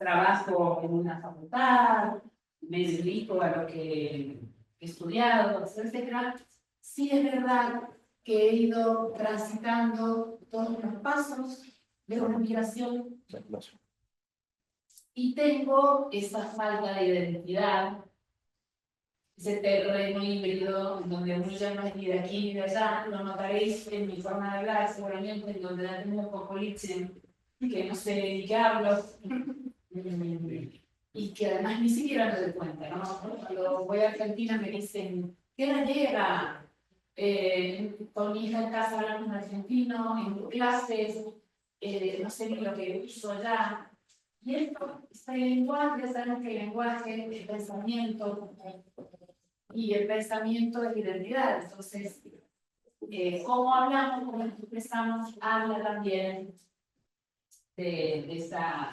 trabajo en una facultad, me dedico a lo que he estudiado, etcétera. Sí es verdad que he ido transitando todos los pasos de una migración y tengo esa falta de identidad, ese terreno híbrido en donde uno ya no es ni de aquí ni de allá. Lo notaréis en mi forma de hablar, seguramente, en donde tengo poco liche, que no sé ni qué hablo, y que además ni siquiera me doy cuenta, ¿no? Cuando voy a Argentina me dicen, ¿qué gallega? Con mi hija en casa hablamos en argentino, en clases, no sé ni lo que uso allá. Y esto, este lenguaje, sabemos que el lenguaje, el pensamiento, y el pensamiento es identidad. Entonces, cómo hablamos, cómo nos expresamos, habla también de esta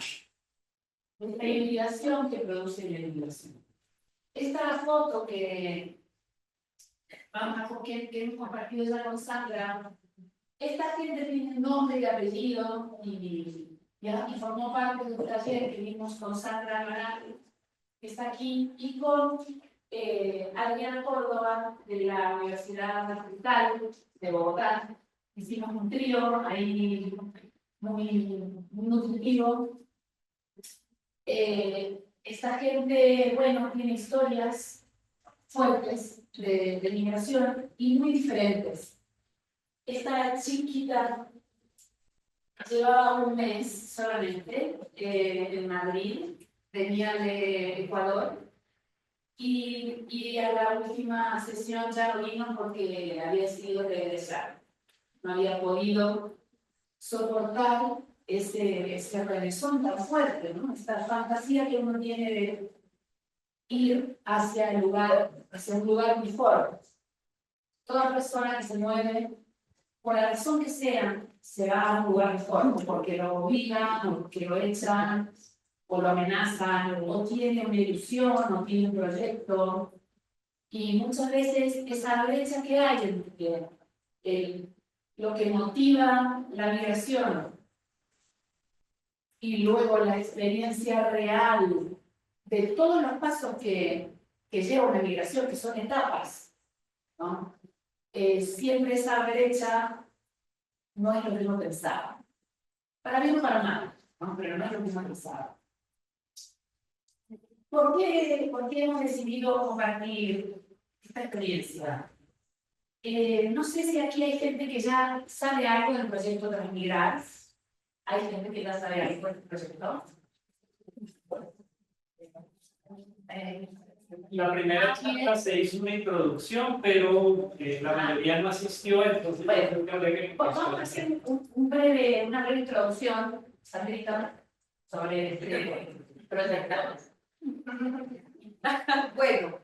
hibridación que produce la hibridación. Esta foto que hemos compartido ya con Sandra, esta gente tiene nombre y apellido y formó parte de un taller que vimos con Sandra Amaral, que está aquí, y con Adriana Córdoba, de la Universidad Nacional de Bogotá. Hicimos un trío ahí muy nutritivo. Esta gente, bueno, tiene historias fuertes de migración y muy diferentes. Esta chiquita llevaba un mes solamente en Madrid, venía de Ecuador. Y a la última sesión ya no vino porque había decidido regresar. No había podido soportar ese regresón tan fuerte, ¿no? Esta fantasía que uno tiene de ir hacia un lugar mejor. Toda persona que se mueve, por la razón que sea, se va a un lugar mejor, porque lo obligan, o porque lo echan, o lo amenazan, o tiene una ilusión, o tiene un proyecto. Y muchas veces esa brecha que hay entre lo que motiva la migración y luego la experiencia real de todos los pasos que lleva una migración, que son etapas, ¿no? Siempre esa brecha no es lo que uno pensaba. Para bien o para mal, ¿no? Pero no es lo que uno pensaba. ¿Por qué hemos decidido compartir esta experiencia? No sé si aquí hay gente que ya sabe algo del proyecto Transmigrar. ¿Hay gente que ya sabe algo del proyecto? La primera charla se hizo una introducción, pero la mayoría no asistió, entonces Bueno, creo que habría que vamos a hacer una breve introducción, Sandrita, sobre este proyecto. Bueno,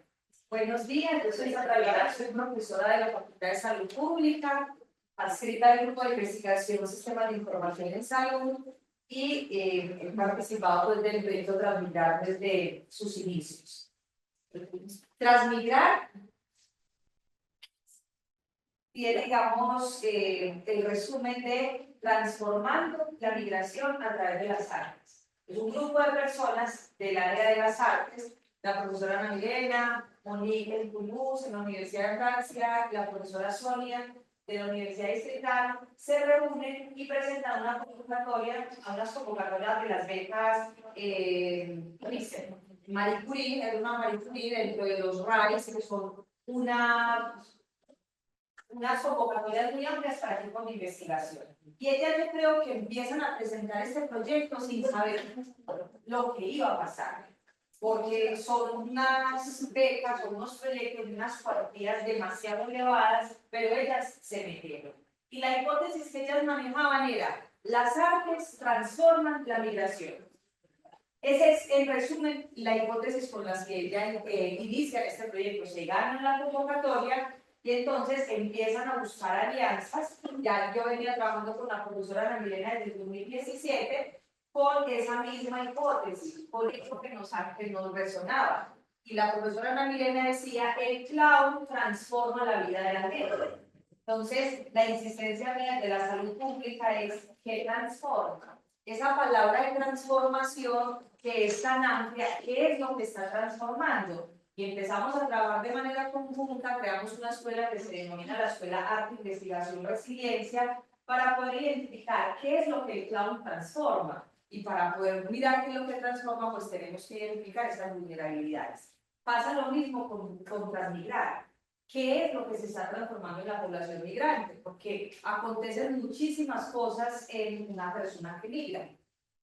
buenos días, yo soy Sandra Lara, soy profesora de la Facultad de Salud Pública, adscrita al Grupo de Investigación Sistemas de Información en Salud y he participado pues, del proyecto Transmigrar desde sus inicios. Transmigrar tiene, digamos, el resumen de transformando la migración a través de las artes. Es un grupo de personas del área de las artes, la profesora Ana Milena, Monique El Toulouse en la Universidad de Francia, la profesora Sonia de la Universidad Distrital, se reúnen y presentan una convocatoria, a unas convocatorias de las becas Marie Curie, es una Marie Curie dentro de los RAIs, que son unas convocatorias muy amplias para equipos de investigación. Y ellas yo creo que empiezan a presentar este proyecto sin saber lo que iba a pasar, porque son unas becas, son unos proyectos de unas cuantías demasiado elevadas, pero ellas se metieron. Y la hipótesis que ellas manejaban era, las artes transforman la migración. Esa es, en resumen, la hipótesis con las que ya inician este proyecto. Se ganan la convocatoria y entonces empiezan a buscar alianzas. Ya yo venía trabajando con la profesora Ana Milena desde el 2017 con esa misma hipótesis, por eso que nos resonaba. Y la profesora Ana Milena decía, el cloud transforma la vida de la gente. Entonces, la insistencia mía de la salud pública es, ¿qué transforma? esa palabra de transformación que es tan amplia, ¿qué es lo que está transformando? Y empezamos a trabajar de manera conjunta, creamos una escuela que se denomina la Escuela Arte, Investigación, Resiliencia, para poder identificar qué es lo que el clown transforma. Y para poder mirar qué es lo que transforma, pues tenemos que identificar esas vulnerabilidades. Pasa lo mismo con transmigrar. ¿Qué es lo que se está transformando en la población migrante? Porque acontecen muchísimas cosas en una persona que migra.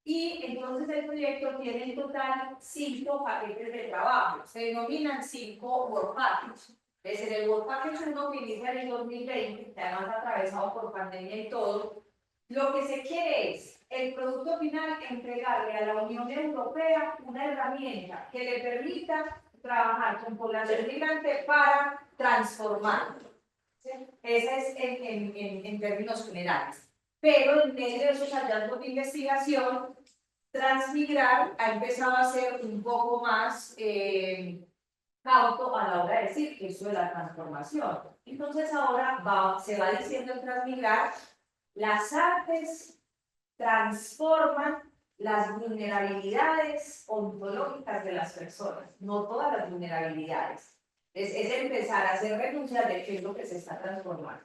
Y entonces el proyecto tiene en total 5 paquetes de trabajo. Se denominan 5 Work Packages. Es decir, el Work Package 1 que inicia en el 2020, que además atravesado por pandemia y todo, lo que se quiere es el producto final entregarle a la Unión Europea una herramienta que le permita trabajar con población migrante para transformar. ¿Sí? Ese es en términos generales. Pero en medio de esos hallazgos de investigación, Transmigrar ha empezado a ser un poco más cauto a la hora de decir eso de la transformación. Entonces ahora se va diciendo en Transmigrar, las artes transforman las vulnerabilidades ontológicas de las personas, no todas las vulnerabilidades. Es empezar a hacer renuncia de qué es lo que se está transformando.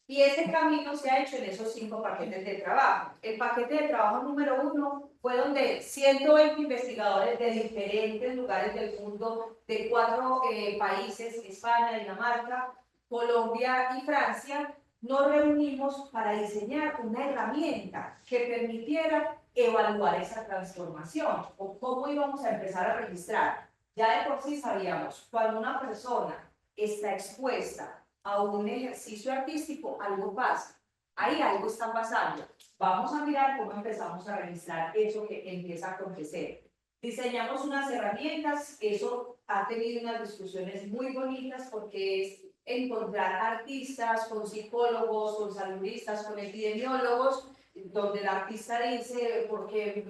Y ese camino se ha hecho en esos 5 paquetes de trabajo. El paquete de trabajo número 1 fue donde 120 investigadores de diferentes lugares del mundo, de 4 países, España, Dinamarca, Colombia y Francia, nos reunimos para diseñar una herramienta que permitiera evaluar esa transformación o cómo íbamos a empezar a registrar. Ya de por sí sabíamos, cuando una persona está expuesta a un ejercicio artístico, algo pasa. Ahí algo está pasando. Vamos a mirar cómo empezamos a registrar eso que empieza a acontecer. Diseñamos unas herramientas, eso ha tenido unas discusiones muy bonitas porque es encontrar artistas con psicólogos, con saludistas, con epidemiólogos, donde el artista dice, ¿por qué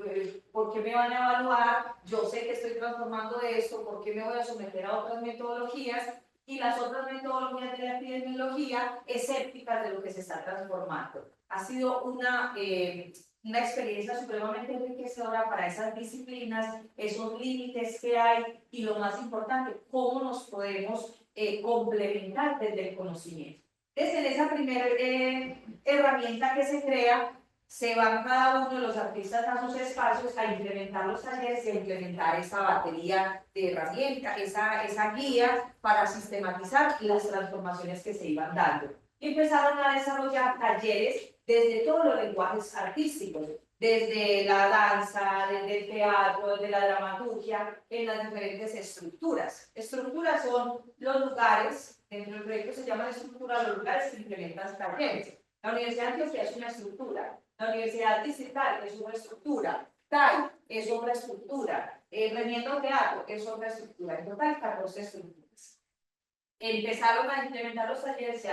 me van a evaluar? Yo sé que estoy transformando esto, ¿por qué me voy a someter a otras metodologías? Y las otras metodologías de la epidemiología escépticas de lo que se está transformando. Ha sido una experiencia supremamente enriquecedora para esas disciplinas, esos límites que hay y lo más importante, cómo nos podemos complementar desde el conocimiento. Desde esa primera herramienta que se crea, se van cada uno de los artistas a sus espacios a implementar los talleres y a implementar esa batería de herramientas, esa guía para sistematizar las transformaciones que se iban dando. Y empezaron a desarrollar talleres desde todos los lenguajes artísticos, desde la danza, desde el teatro, desde la dramaturgia, en las diferentes estructuras. Estructuras son los lugares, dentro del proyecto se llaman estructuras, los lugares que implementan talleres. La Universidad de Antioquia es una estructura, la Universidad Distrital es una estructura, TAI es otra estructura, Remiendo Teatro es otra estructura, en total 14 estructuras. Empezaron a implementar los talleres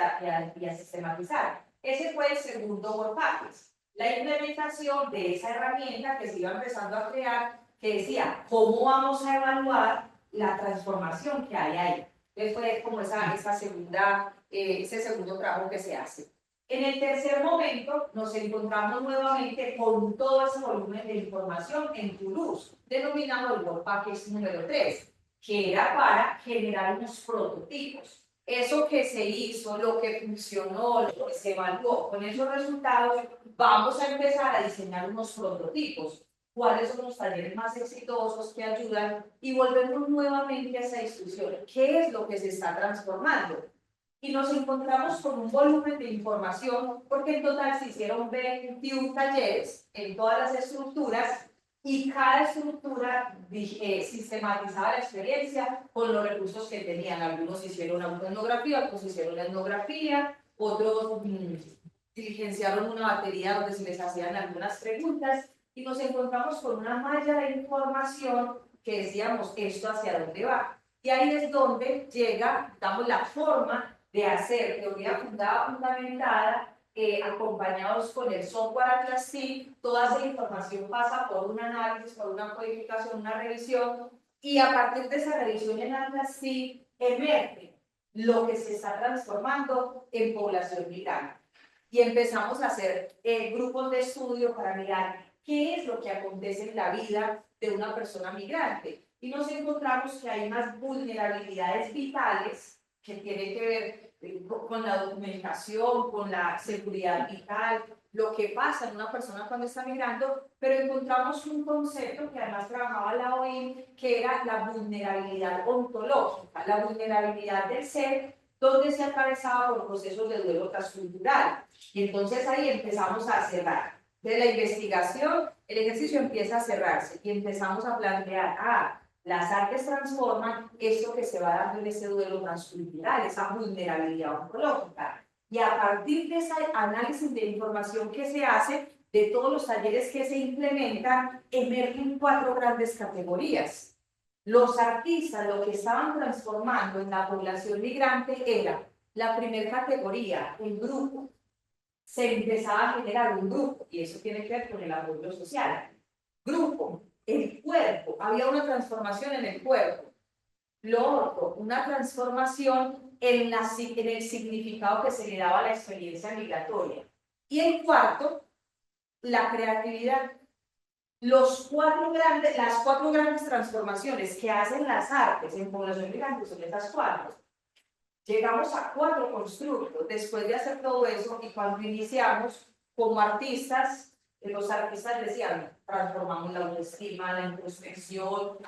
y a sistematizar. Ese fue el segundo Work Package. La implementación de esa herramienta que se iba empezando a crear, que decía, ¿cómo vamos a evaluar la transformación que hay ahí? Entonces fue como ese segundo trabajo que se hace. En el tercer momento nos encontramos nuevamente con todo ese volumen de información en Toulouse, denominado el Work Package número 3, que era para generar unos prototipos. Eso que se hizo, lo que funcionó, lo que se evaluó, con esos resultados vamos a empezar a diseñar unos prototipos. ¿Cuáles son los talleres más exitosos que ayudan? Y volvemos nuevamente a esa discusión. ¿Qué es lo que se está transformando? Y nos encontramos con un volumen de información, porque en total se hicieron 21 talleres en todas las estructuras, y cada estructura sistematizaba la experiencia con los recursos que tenían. Algunos hicieron autoetnografía, otros hicieron etnografía, otros diligenciaron una batería donde se les hacían algunas preguntas, y nos encontramos con una malla de información que decíamos, ¿esto hacia dónde va? Y ahí es donde llega, damos la forma de hacer teoría fundamentada, acompañados con el software Atlas SIG. Toda esa información pasa por un análisis, por una codificación, una revisión, y a partir de esa revisión en Atlas SIG emerge lo que se está transformando en población migrante. Y empezamos a hacer grupos de estudio para mirar qué es lo que acontece en la vida de una persona migrante. Y nos encontramos que hay unas vulnerabilidades vitales que tienen que ver con la documentación, con la seguridad vital, lo que pasa en una persona cuando está migrando, pero encontramos un concepto que además trabajaba la OIM, que era la vulnerabilidad ontológica, la vulnerabilidad del ser, donde se atravesaba por procesos de duelo transcultural. Y entonces ahí empezamos a cerrar. De la investigación, el ejercicio empieza a cerrarse y empezamos a plantear, las artes transforman esto que se va dando en ese duelo transcultural, esa vulnerabilidad ontológica. Y a partir de ese análisis de información que se hace, de todos los talleres que se implementan, emergen 4 grandes categorías. Los artistas, lo que estaban transformando en la población migrante era la primera categoría, el grupo. Se empezaba a generar un grupo, y eso tiene que ver con el apoyo social. Grupo, el cuerpo, había una transformación en el cuerpo. Lo otro, una transformación en el significado que se le daba a la experiencia migratoria. Y el cuarto, la creatividad. Las 4 grandes transformaciones que hacen las artes en población migrante son estas 4. Llegamos a 4 constructos después de hacer todo eso, y cuando iniciamos como artistas, los artistas decían, transformamos la autoestima, la introspección,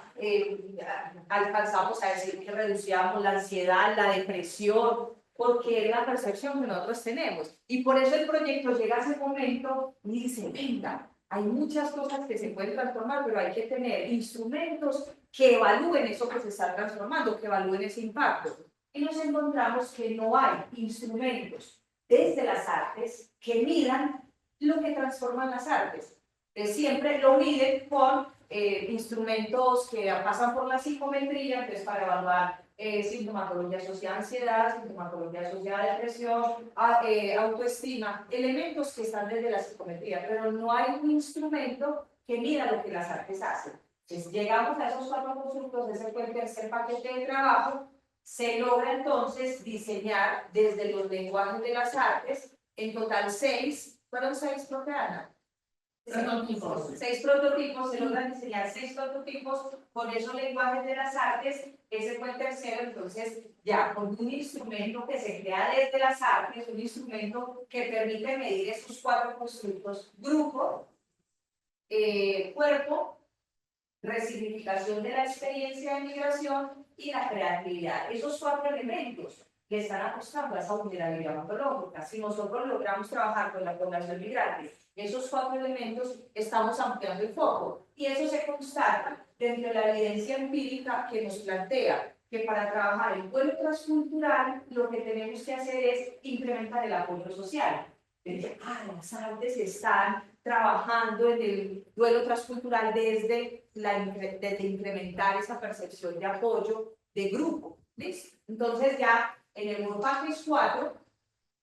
alcanzamos a decir que reducíamos la ansiedad, la depresión, porque es la percepción que nosotros tenemos. Y por eso el proyecto llega a ese momento y dice, venga, hay muchas cosas que se pueden transformar, pero hay que tener instrumentos que evalúen eso que se está transformando, que evalúen ese impacto. Y nos encontramos que no hay instrumentos desde las artes que midan lo que transforman las artes. Siempre lo miden con instrumentos que pasan por la psicometría, entonces para evaluar sintomatología asociada a ansiedad, sintomatología asociada a depresión, autoestima, elementos que están desde la psicometría, pero no hay un instrumento que mida lo que las artes hacen. Entonces llegamos a esos 4 constructos, ese fue el tercer paquete de trabajo. Se logra entonces diseñar desde los lenguajes de las artes, en total 6, fueron 6, profe Ana. 6 prototipos, se logran diseñar 6 prototipos con esos lenguajes de las artes. Ese fue el tercero, entonces ya con un instrumento que se crea desde las artes, un instrumento que permite medir esos 4 constructos: grupo, cuerpo, resignificación de la experiencia de migración y la creatividad. Esos 4 elementos que están apostando a esa vulnerabilidad ontológica. Si nosotros logramos trabajar con la población migrante, esos 4 elementos, estamos ampliando el foco. Y eso se constata dentro de la evidencia empírica que nos plantea que para trabajar el duelo transcultural, lo que tenemos que hacer es incrementar el apoyo social. Las artes están trabajando en el duelo transcultural desde incrementar esa percepción de apoyo de grupo. ¿Listo? Entonces ya en el Workpackage 4,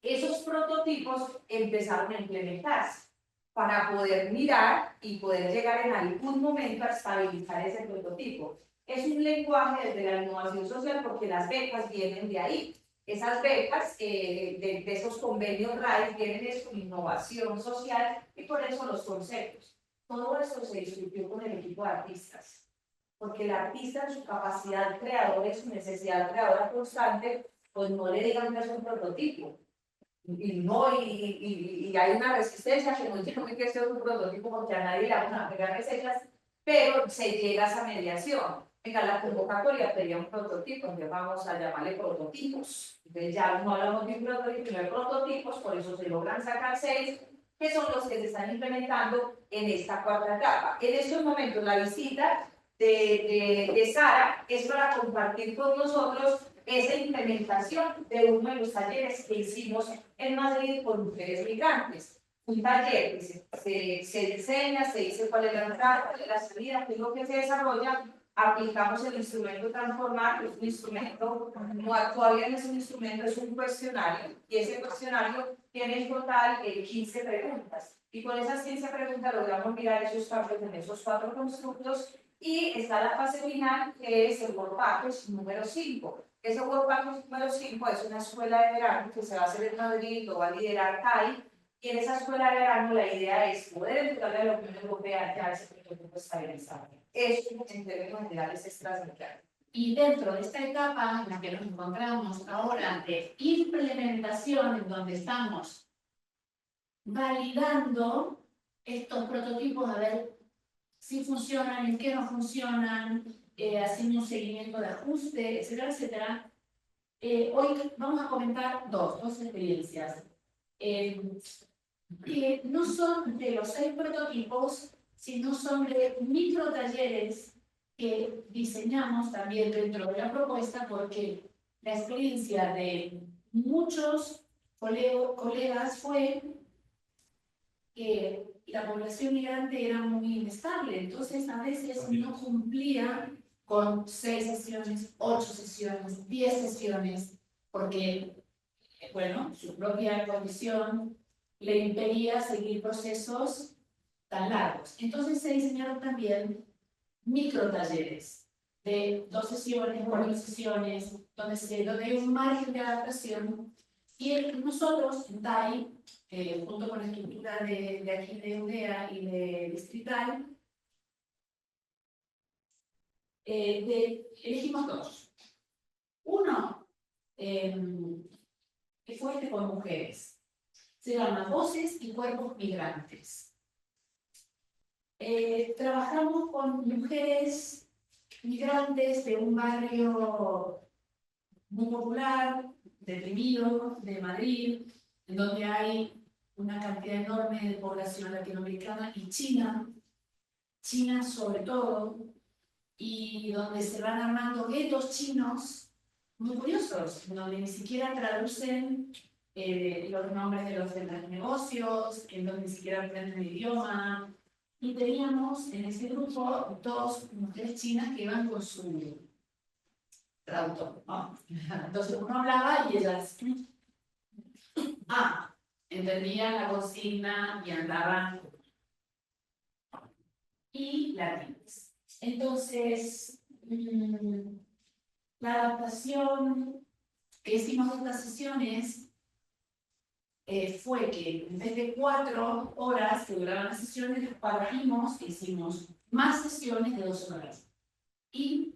esos prototipos empezaron a implementarse para poder mirar y poder llegar en algún momento a estabilizar ese prototipo. Es un lenguaje desde la innovación social porque las becas vienen de ahí. Esas becas de esos convenios RAIS vienen con innovación social y por eso los conceptos. Todo eso se discutió con el equipo de artistas, porque el artista en su capacidad creadora y su necesidad creadora constante, pues no le digan que es un prototipo. Y hay una resistencia que nos llama que sea un prototipo porque a nadie le vamos a pegar recetas, pero se llega a esa mediación. Venga, la convocatoria pedía un prototipo, entonces vamos a llamarle prototipos. Entonces ya no hablamos de un prototipo, sino de prototipos, por eso se logran sacar 6, que son los que se están implementando en esta 4ª etapa. En estos momentos la visita de Sara es para compartir con nosotros esa implementación de uno de los talleres que hicimos en Madrid con mujeres migrantes. Un taller que se diseña, se dice cuál es la entrada, cuál es la salida, qué es lo que se desarrolla, aplicamos el instrumento Transformar, que es un instrumento, todavía no es un instrumento, es un cuestionario, y ese cuestionario tiene en total 15 preguntas. Y con esas 15 preguntas logramos mirar esos cambios en esos 4 constructos, y está la fase final, que es el Workpackage número 5. Ese Workpackage número 5 es una escuela de verano que se va a hacer en Madrid, lo va a liderar CAI, Y en esa escuela de verano la idea es poder entrar a la Unión Europea ya ese prototipo estabilizado. Eso en términos generales es transmitir. Y dentro de esta etapa en la que nos encontramos ahora de implementación, en donde estamos validando estos prototipos a ver si funcionan, en qué no funcionan, haciendo un seguimiento de ajuste, etcétera, etcétera. Hoy vamos a comentar dos experiencias. Que no son de los 6 prototipos, sino son de micro talleres que diseñamos también dentro de la propuesta, porque la experiencia de muchos colegas fue que la población migrante era muy inestable, entonces a veces no cumplía con 6 sesiones, 8 sesiones, 10 sesiones, porque, bueno, su propia condición le impedía seguir procesos tan largos. Entonces se diseñaron también micro talleres de 2 sesiones, 4 sesiones, donde hay un margen de adaptación. Y nosotros, en TAI, junto con la estructura de aquí de UDEA y de Distrital, elegimos 2. Uno, que fue este con mujeres. Se llama Voces y Cuerpos Migrantes. Trabajamos con mujeres migrantes de un barrio muy popular, deprimido, de Madrid, en donde hay una cantidad enorme de población latinoamericana y china sobre todo, y donde se van armando guetos chinos muy curiosos, donde ni siquiera traducen los nombres de los negocios, en donde ni siquiera aprenden el idioma. Y teníamos en ese grupo 2 mujeres chinas que iban con su traductor, ¿no? Entonces uno hablaba y ellas entendían la consigna y andaban y latinas. Entonces, la adaptación que hicimos en estas sesiones fue que en vez de 4 horas que duraban las sesiones, las partimos e hicimos más sesiones de 2 horas. Y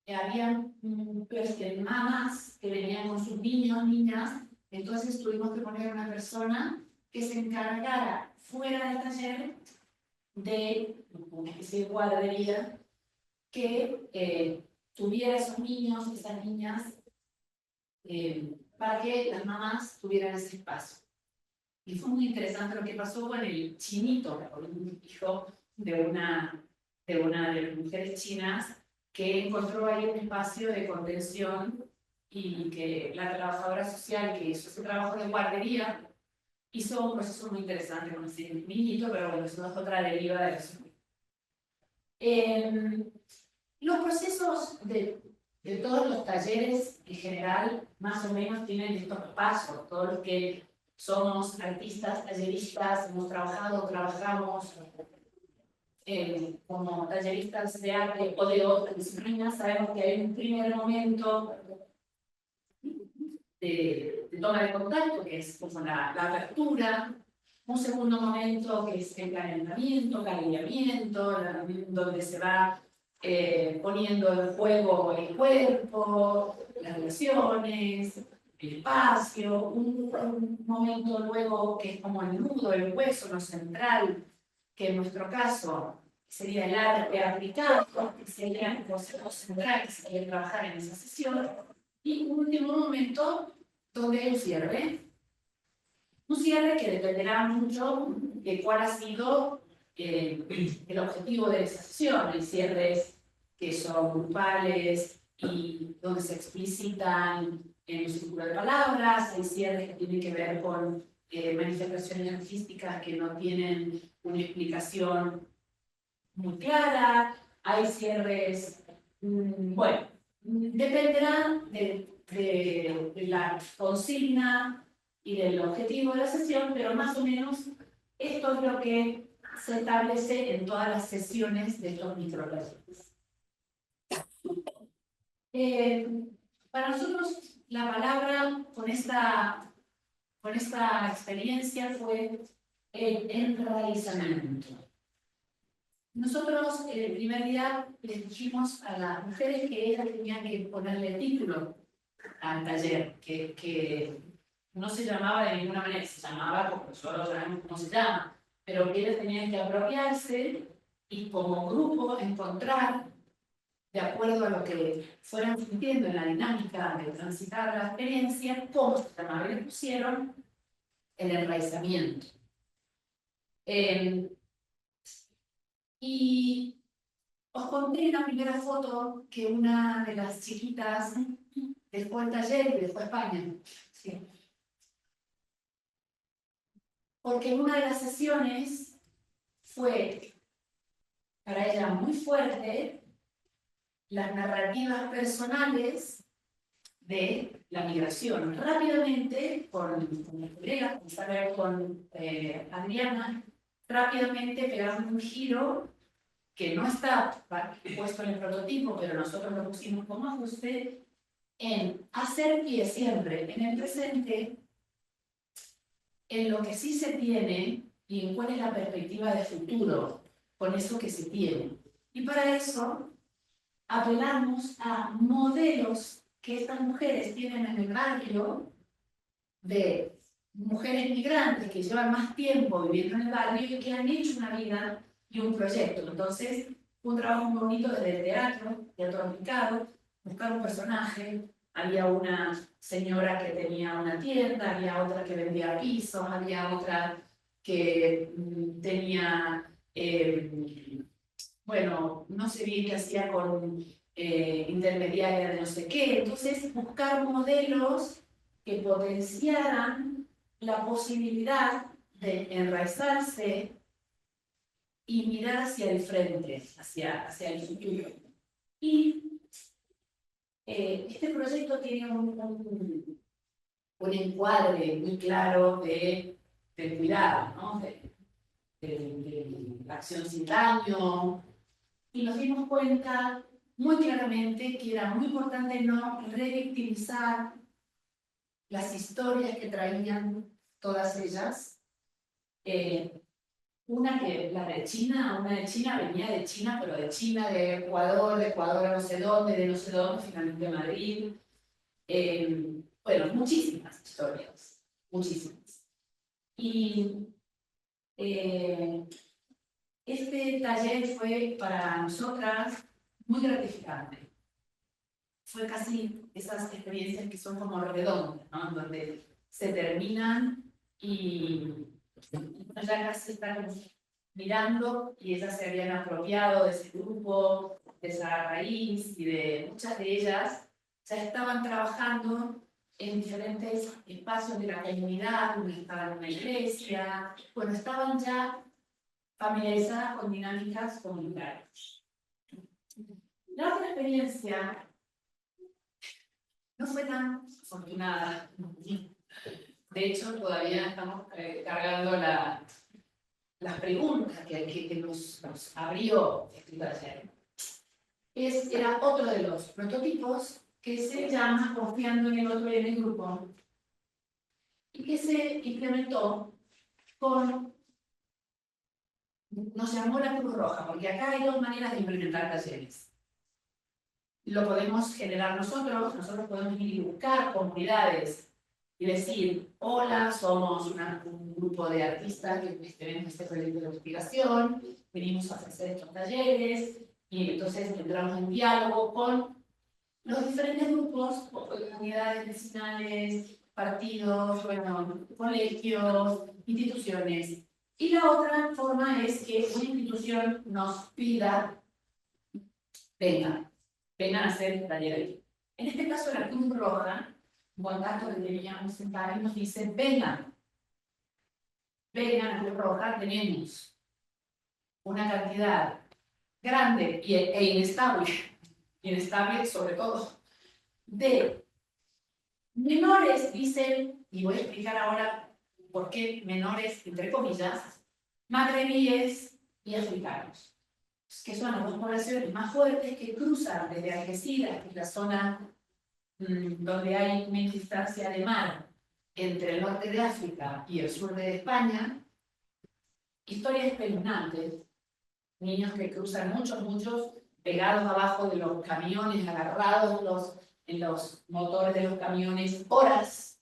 había mamás que venían con sus niños, niñas, entonces tuvimos que poner una persona que se encargara fuera del taller de una especie de guardería que tuviera esos niños, esas niñas, para que las mamás tuvieran ese espacio. Y fue muy interesante lo que pasó con el chinito, un hijo de una de las mujeres chinas, que encontró ahí un espacio de contención y que la trabajadora social que hizo ese trabajo de guardería hizo un proceso muy interesante con ese niñito, pero bueno, eso es otra deriva de eso. Los procesos de todos los talleres en general más o menos tienen estos pasos. Todos los que somos artistas, talleristas, hemos trabajamos como talleristas de arte o de otras disciplinas, sabemos que hay un primer momento de toma de contacto, que es como la apertura, un segundo momento que es el calentamiento, donde se va poniendo en juego el cuerpo, las relaciones, el espacio, un momento luego que es como el nudo, el hueso, lo central, que en nuestro caso sería el arte aplicado, que sería el concepto central que se quiere trabajar en esa sesión, y un último momento donde hay un cierre que dependerá mucho de cuál ha sido el objetivo de esa sesión. Hay cierres que son grupales y donde se explicitan en un círculo de palabras, hay cierres que tienen que ver con manifestaciones artísticas que no tienen una explicación muy clara, hay cierres, bueno, dependerá de la consigna y del objetivo de la sesión, pero más o menos esto es lo que se establece en todas las sesiones de estos microtalleres. Para nosotros, la palabra con con esta experiencia fue el enraizamiento. Nosotros el primer día les dijimos a las mujeres que ellas tenían que ponerle título al taller, que no se llamaba de ninguna manera, se llamaba, porque nosotros sabemos cómo se llama, pero que ellas tenían que apropiarse y como grupo encontrar, de acuerdo a lo que fueran sintiendo en la dinámica de transitar la experiencia, cómo se llamaba, y le pusieron el enraizamiento. Y os conté en la primera foto que una de las chiquitas dejó el taller y dejó España. Sí. Porque en una de las sesiones fue para ella muy fuerte las narrativas personales de la migración. Rápidamente, con mis colegas, con Adriana, rápidamente pegamos un giro que no está puesto en el prototipo, pero nosotros lo pusimos como ajuste, en hacer pie siempre en el presente, en lo que sí se tiene y en cuál es la perspectiva de futuro con eso que se tiene. Y para eso apelamos a modelos que estas mujeres tienen en el barrio de mujeres migrantes que llevan más tiempo viviendo en el barrio y que han hecho una vida y un proyecto. Entonces, un trabajo muy bonito desde el teatro aplicado, buscar un personaje. Había una señora que tenía una tienda, había otra que vendía pisos, había otra que tenía, bueno, no sé bien qué hacía con intermediaria de no sé qué. Entonces, buscar modelos que potenciaran la posibilidad de enraizarse y mirar hacia el frente, hacia el futuro. Y este proyecto tiene un encuadre muy claro de cuidado, ¿no? de acción sin daño, y nos dimos cuenta muy claramente que era muy importante no revictimizar las historias que traían todas ellas. Una de China venía de China, pero de China, de Ecuador a no sé dónde, de no sé dónde, finalmente de Madrid. Bueno, muchísimas historias, muchísimas. Y este taller fue para nosotras muy gratificante. Fue casi esas experiencias que son como redondas, ¿no? Donde se terminan y ya casi están mirando y ellas se habían apropiado de ese grupo, de esa raíz y de muchas de ellas ya estaban trabajando en diferentes espacios de la comunidad, estaban en una iglesia, bueno, estaban ya familiarizadas con dinámicas comunitarias. La otra experiencia no fue tan afortunada. De hecho, todavía estamos cargando las preguntas que nos abrió este taller. Era otro de los prototipos que se llama Confiando en el otro y en el grupo, y que se implementó con, nos llamó la Cruz Roja, porque acá hay dos maneras de implementar talleres. Lo podemos generar nosotros podemos ir y buscar comunidades y decir, hola, somos un grupo de artistas que tenemos este proyecto de investigación, venimos a ofrecer estos talleres, y entonces entramos en diálogo con los diferentes grupos, comunidades vecinales, partidos, bueno, colegios, instituciones. Y la otra forma es que una institución nos pida, vengan a hacer talleres. En este caso, la Cruz Roja, un contacto que teníamos en París, nos dice, vengan a Cruz Roja, tenemos una cantidad grande e inestable sobre todo, de menores, dicen, y voy a explicar ahora por qué menores, entre comillas, magrebíes y africanos, que son las dos poblaciones más fuertes que cruzan desde Algeciras, que es la zona donde hay una instancia de mar, entre el norte de África y el sur de España, historias espeluznantes, niños que cruzan muchos, pegados abajo de los camiones, agarrados en los motores de los camiones, horas,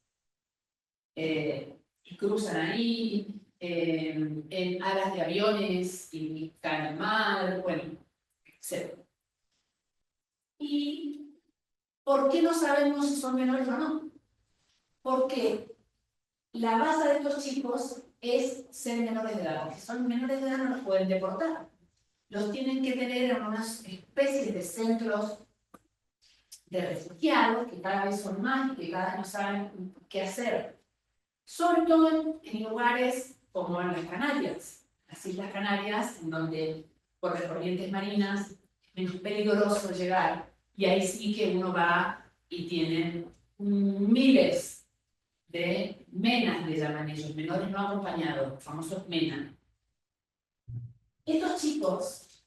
y cruzan ahí, en alas de aviones, y caen al mar, bueno, etc. ¿Y por qué no sabemos si son menores o no? Porque la base de estos chicos es ser menores de edad, porque son menores de edad, no los pueden deportar. Los tienen que tener en unas especies de centros de refugiados, que cada vez son más y que cada vez no saben qué hacer. Sobre todo en lugares como en las Canarias, las Islas Canarias, en donde por las corrientes marinas es menos peligroso llegar, y ahí sí que uno va y tienen miles de menas, le llaman ellos, menores no acompañados, famosos menas. Estos chicos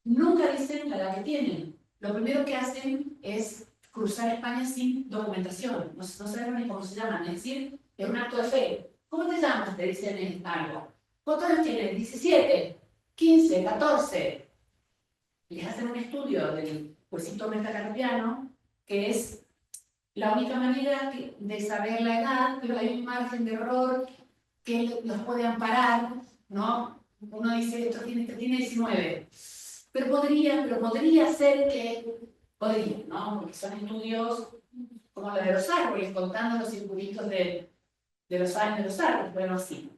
nunca dicen la edad que tienen. Lo primero que hacen es cruzar España sin documentación. No saben ni cómo se llaman, es decir, es un acto de fe. ¿Cómo te llamas? Te dicen en algo. ¿Cuántos años tienes? 17, 15, 14. Y les hacen un estudio del huesito metacarpiano, que es la única manera de saber la edad, pero hay un margen de error que los puede amparar, ¿no? Uno dice, esto tiene 19, pero podría ser que, podría, ¿no? Porque son estudios como los de los árboles, contando los circulitos de los años de los árboles, bueno, así.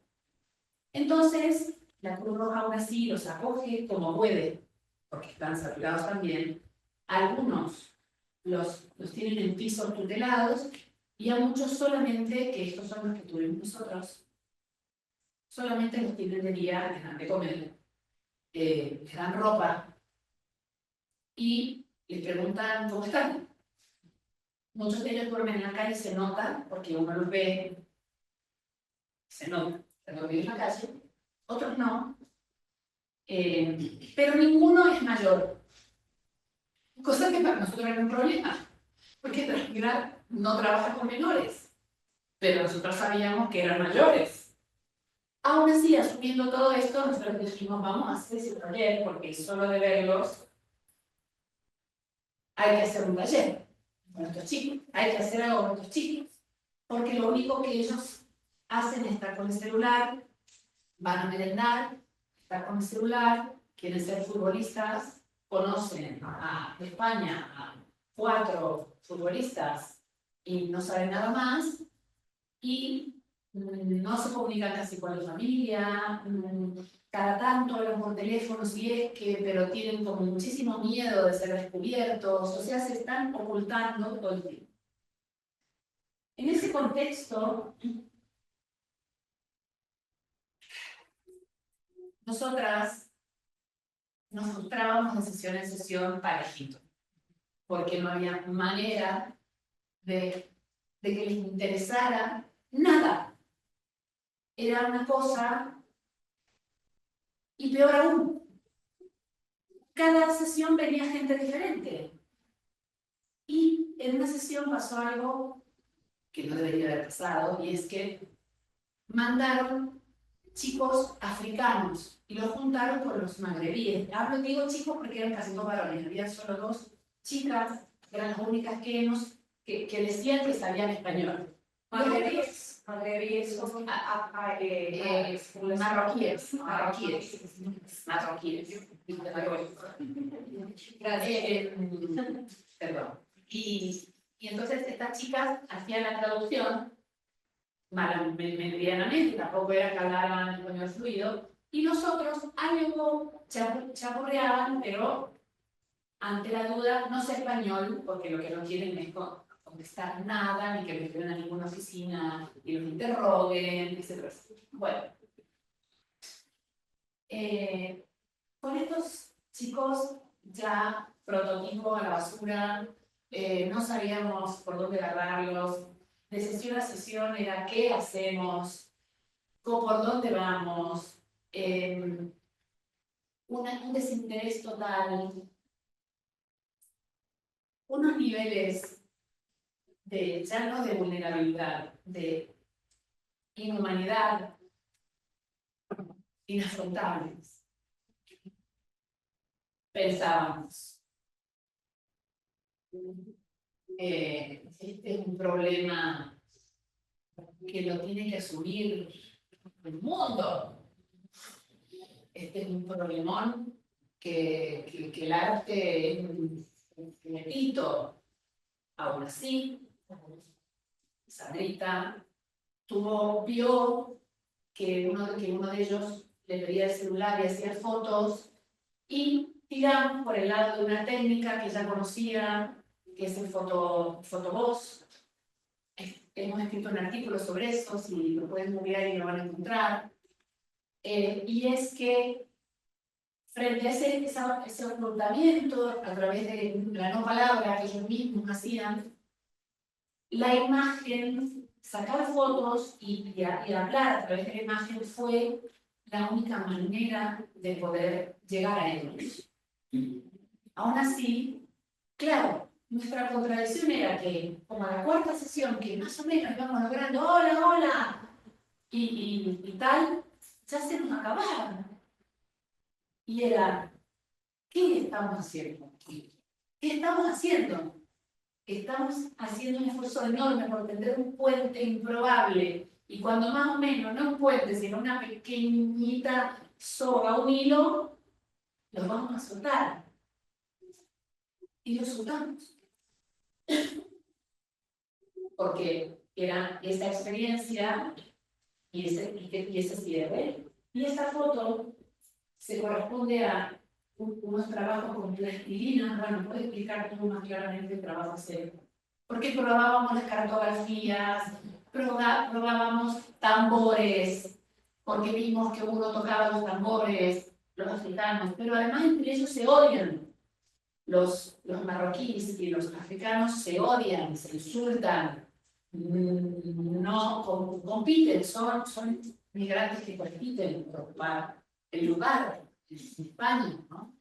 Entonces, la Cruz Roja aún así los acoge como puede, porque están saturados también. Algunos los tienen en pisos tutelados, y a muchos solamente, que estos son los que tuvimos nosotros, solamente los tienen de día, les dan de comer, les dan ropa y les preguntan cómo están. Muchos de ellos duermen en la calle, se nota, porque uno los ve, se nota, están dormidos en la calle, otros no, pero ninguno es mayor, cosa que para nosotros era un problema, porque Tranquila no trabaja con menores, pero nosotros sabíamos que eran mayores. Aún así, asumiendo todo esto, nosotros dijimos, vamos a hacer ese taller, porque solo de verlos hay que hacer un taller con estos chicos, hay que hacer algo con estos chicos, porque lo único que ellos hacen es estar con el celular, van a merendar, estar con el celular, quieren ser futbolistas, conocen a España a 4 futbolistas y no saben nada más, y no se comunican casi con la familia, cada tanto hablan por teléfono si es que, pero tienen como muchísimo miedo de ser descubiertos, o sea, se están ocultando todo el tiempo. En ese contexto, nosotras nos frustrábamos de sesión en sesión parejito, porque no había manera de que les interesara nada. Era una cosa, y peor aún, cada sesión venía gente diferente. Y en una sesión pasó algo que no debería haber pasado, y es que mandaron chicos africanos y los juntaron con los magrebíes. Digo chicos porque eran casi todos varones, había solo 2 chicas, que eran las únicas que decían que sabían español. Magrebíes, Marroquíes. Perdón. Y entonces estas chicas hacían la traducción medianamente, tampoco era que hablaban español fluido, y nosotros algo chapurreaban, pero ante la duda, no sé español, porque lo que no quieren es contestar nada, ni que me lleven a ninguna oficina y los interroguen, etc. Bueno, con estos chicos ya prototipo a la basura, no sabíamos por dónde agarrarlos, de sesión a sesión era qué hacemos, por dónde vamos, un desinterés total, unos niveles ya no de vulnerabilidad, de inhumanidad, inafrontables. Pensábamos, este es un problema que lo tiene que asumir el mundo. Este es un problemón que el arte es un repito. Aún así, Sandrita vio que uno de ellos le pedía el celular y hacía fotos, y tiramos por el lado de una técnica que ya conocía, que es el fotovoz. Hemos escrito un artículo sobre eso, si lo pueden googlear y lo van a encontrar. Y es que frente a ese ocultamiento, a través de la no palabra que ellos mismos hacían, la imagen, sacar fotos y hablar a través de la imagen fue la única manera de poder llegar a ellos. Aún así, claro, nuestra contradicción era que, como a la cuarta sesión, que más o menos íbamos logrando, hola, hola, y tal, ya se nos acababa. Y era, ¿qué estamos haciendo? ¿Qué estamos haciendo? Estamos haciendo un esfuerzo enorme por tender un puente improbable, y cuando más o menos, no un puente, sino una pequeñita soga, un hilo, los vamos a soltar. Y los soltamos. Porque era esa experiencia y ese cierre. Y esta foto se corresponde a unos trabajos con plastilina. Bueno, puedo explicar todo más claramente el trabajo hacer. Porque probábamos las cartografías, probábamos tambores, porque vimos que uno tocaba los tambores, los africanos, pero además entre ellos se odian. Los marroquíes y los africanos se odian, se insultan, no compiten, son migrantes que compiten por ocupar el lugar en España, ¿no?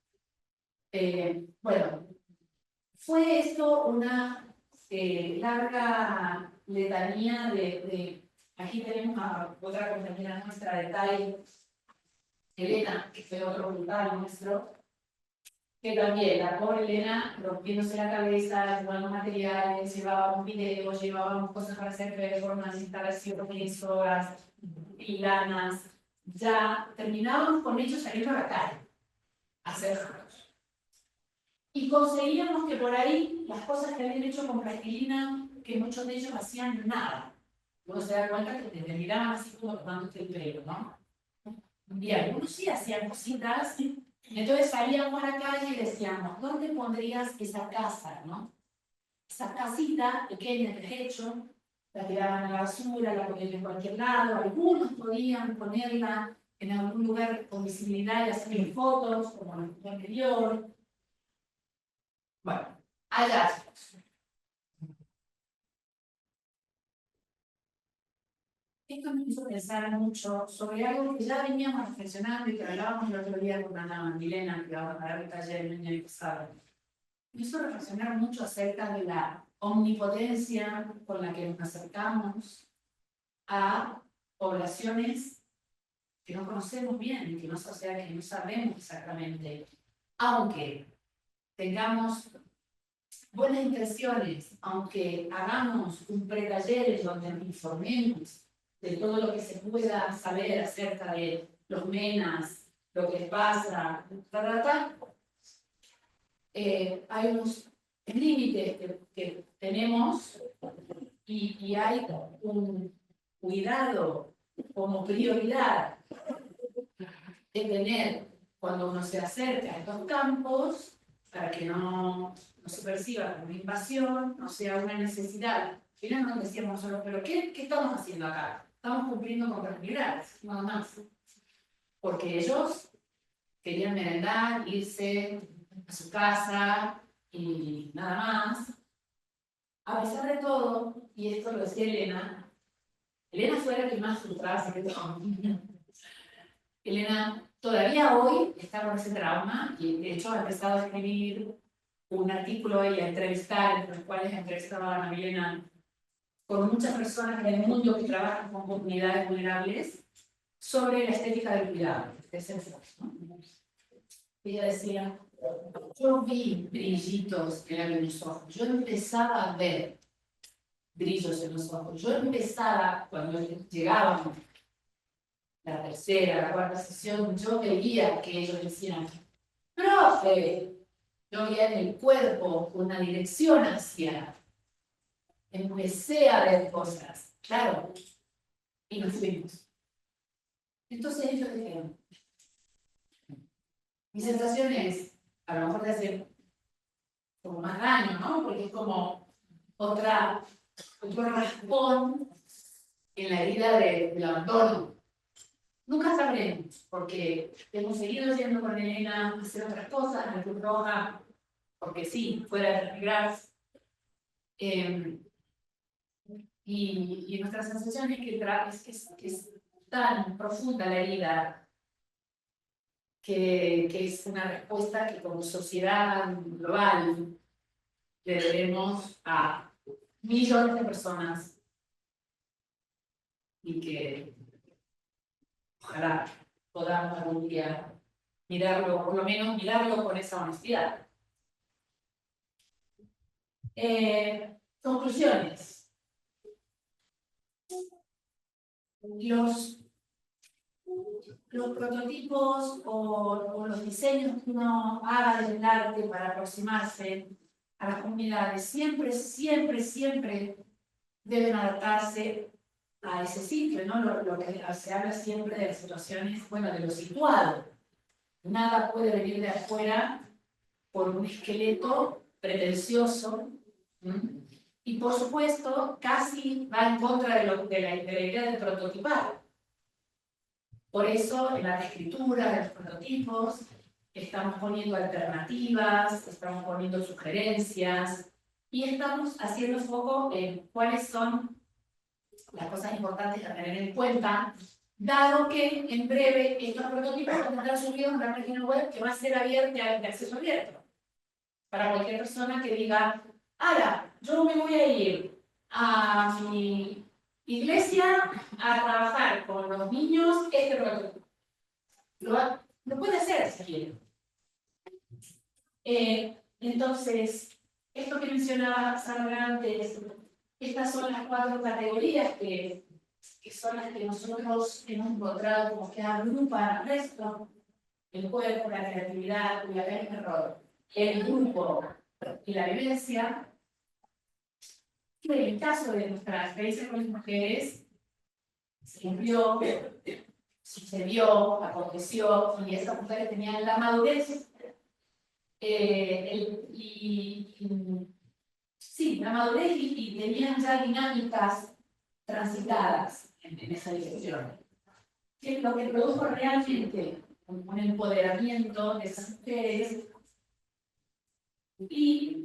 Bueno, fue esto una larga letanía aquí tenemos a otra compañera nuestra de TAI, Elena, que fue otro brutal nuestro, que también, la pobre Elena, rompiéndose la cabeza, llevando materiales, llevábamos videos, llevábamos cosas para hacer performance, instalaciones, horas, y lanas. Ya terminábamos con ellos saliendo a la calle, a hacer fotos. Y conseguíamos que por ahí las cosas que habían hecho con plastilina, que muchos de ellos hacían nada. Uno se da cuenta que te miraban así como tomándote el pelo, ¿no? Y algunos sí hacían cositas. Entonces salíamos a la calle y decíamos, ¿dónde pondrías esa casa, no? Esa casita pequeña de techo, la tiraban a la basura, la ponían en cualquier lado. Algunos podían ponerla en algún lugar con visibilidad y hacer fotos, como en el anterior. Bueno, hallazgos. Esto me hizo pensar mucho sobre algo que ya veníamos reflexionando y que hablábamos el otro día con Ana Milena, que va a dar el taller el año pasado. Me hizo reflexionar mucho acerca de la omnipotencia con la que nos acercamos a poblaciones que no conocemos bien, que no sabemos exactamente, aunque tengamos buenas intenciones, aunque hagamos un pretaller donde nos informemos de todo lo que se pueda saber acerca de los MENAs, lo que les pasa, hay unos límites que tenemos y hay un cuidado como prioridad de tener cuando uno se acerca a estos campos para que no se perciba como una invasión, no sea una necesidad. Finalmente decíamos solo, pero ¿qué estamos haciendo acá? Estamos cumpliendo con prioridades, nada más. Porque ellos querían merendar, irse a su casa y nada más. A pesar de todo, y esto lo decía Elena fue la que más frustraba sobre todo. Elena todavía hoy está con ese trauma y de hecho ha empezado a escribir un artículo y a entrevistar, entre los cuales entrevistaba a Ana Milena por muchas personas en el mundo que trabajan con comunidades vulnerables sobre la estética del cuidado, ¿no? Ella decía, yo vi brillitos en los ojos, yo empezaba a ver brillos en los ojos, yo empezaba, cuando llegábamos la tercera, la cuarta sesión, yo veía que ellos decían, profe, yo veía en el cuerpo una dirección hacia, empecé a ver cosas, claro, y nos fuimos. Entonces ellos dijeron, mi sensación es, a lo mejor te hace como más daño, ¿no? Porque es como otro raspón en la herida del abandono. Nunca sabremos, porque hemos seguido yendo con Elena a hacer otras cosas, a la Cruz Roja, porque sí, fuera de Gras. Y nuestra sensación es que es tan profunda la herida que es una respuesta que como sociedad global le debemos a millones de personas y que ojalá podamos algún día mirarlo, por lo menos mirarlo con esa honestidad. Conclusiones. Los prototipos o los diseños que uno haga del arte para aproximarse a las comunidades siempre, siempre, siempre deben adaptarse a ese sitio, ¿no? Lo que se habla siempre de las situaciones, bueno, de lo situado. Nada puede venir de afuera por un esqueleto pretencioso, ¿m? Y por supuesto casi va en contra de la idea del prototipado. Por eso en la escritura de los prototipos estamos poniendo alternativas, estamos poniendo sugerencias y estamos haciendo foco en cuáles son las cosas importantes a tener en cuenta, dado que en breve estos prototipos van a estar subidos en la página web que va a ser abierta de acceso abierto. Para cualquier persona que diga, ahora, yo me voy a ir a mi iglesia a trabajar con los niños este prototipo. Lo puede hacer si quiere. Entonces, esto que mencionaba Sandra antes, estas son las 4 categorías que son las que nosotros hemos encontrado como que agrupan al resto: el cuerpo, la creatividad, el error, el grupo y la vivencia. Y en el caso de nuestra experiencia con las mujeres, se cumplió, sucedió, aconteció, y esas mujeres tenían la madurez, la madurez y tenían ya dinámicas transitadas en esa dirección. Que es lo que produjo realmente un empoderamiento de esas mujeres. Y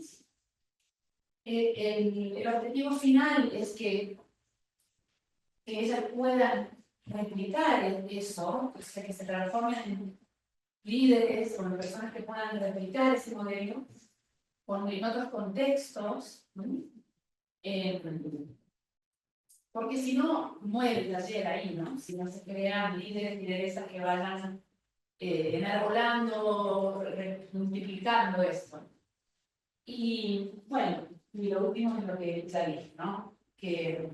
el objetivo final es que ellas puedan replicar eso, o sea, que se transformen en líderes o en personas que puedan replicar ese modelo en otros contextos, porque si no, muere el taller ahí, ¿no? Si no se crean líderes y lideresas que vayan enarbolando, multiplicando esto. Y bueno, y lo último es lo que ya dije, ¿no? Que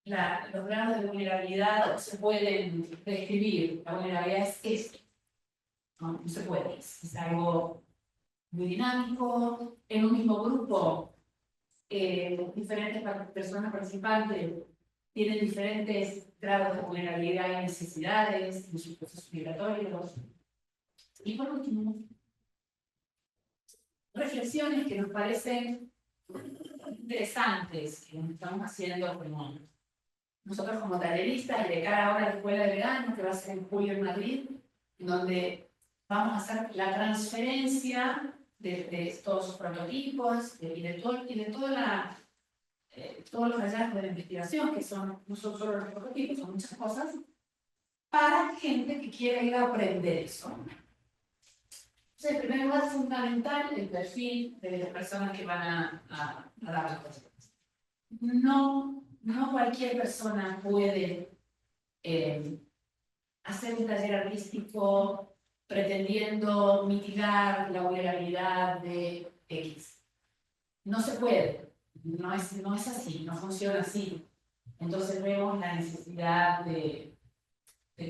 los grados de vulnerabilidad se pueden describir. La vulnerabilidad es esto. No se puede. Es algo muy dinámico. En un mismo grupo, diferentes personas participantes tienen diferentes grados de vulnerabilidad y necesidades en sus procesos migratorios. Y por último, reflexiones que nos parecen interesantes, que estamos haciendo nosotros como talleristas de cara ahora a la escuela de verano, que va a ser en julio en Madrid, donde vamos a hacer la transferencia de todos sus prototipos y de todos los hallazgos de la investigación, que son no son solo los prototipos, son muchas cosas, para gente que quiera ir a aprender eso. Entonces, en primer lugar, es fundamental el perfil de las personas que van a dar las cosas. no cualquier persona puede hacer un taller artístico pretendiendo mitigar la vulnerabilidad de X. No se puede, no es así, no funciona así. Entonces vemos la necesidad de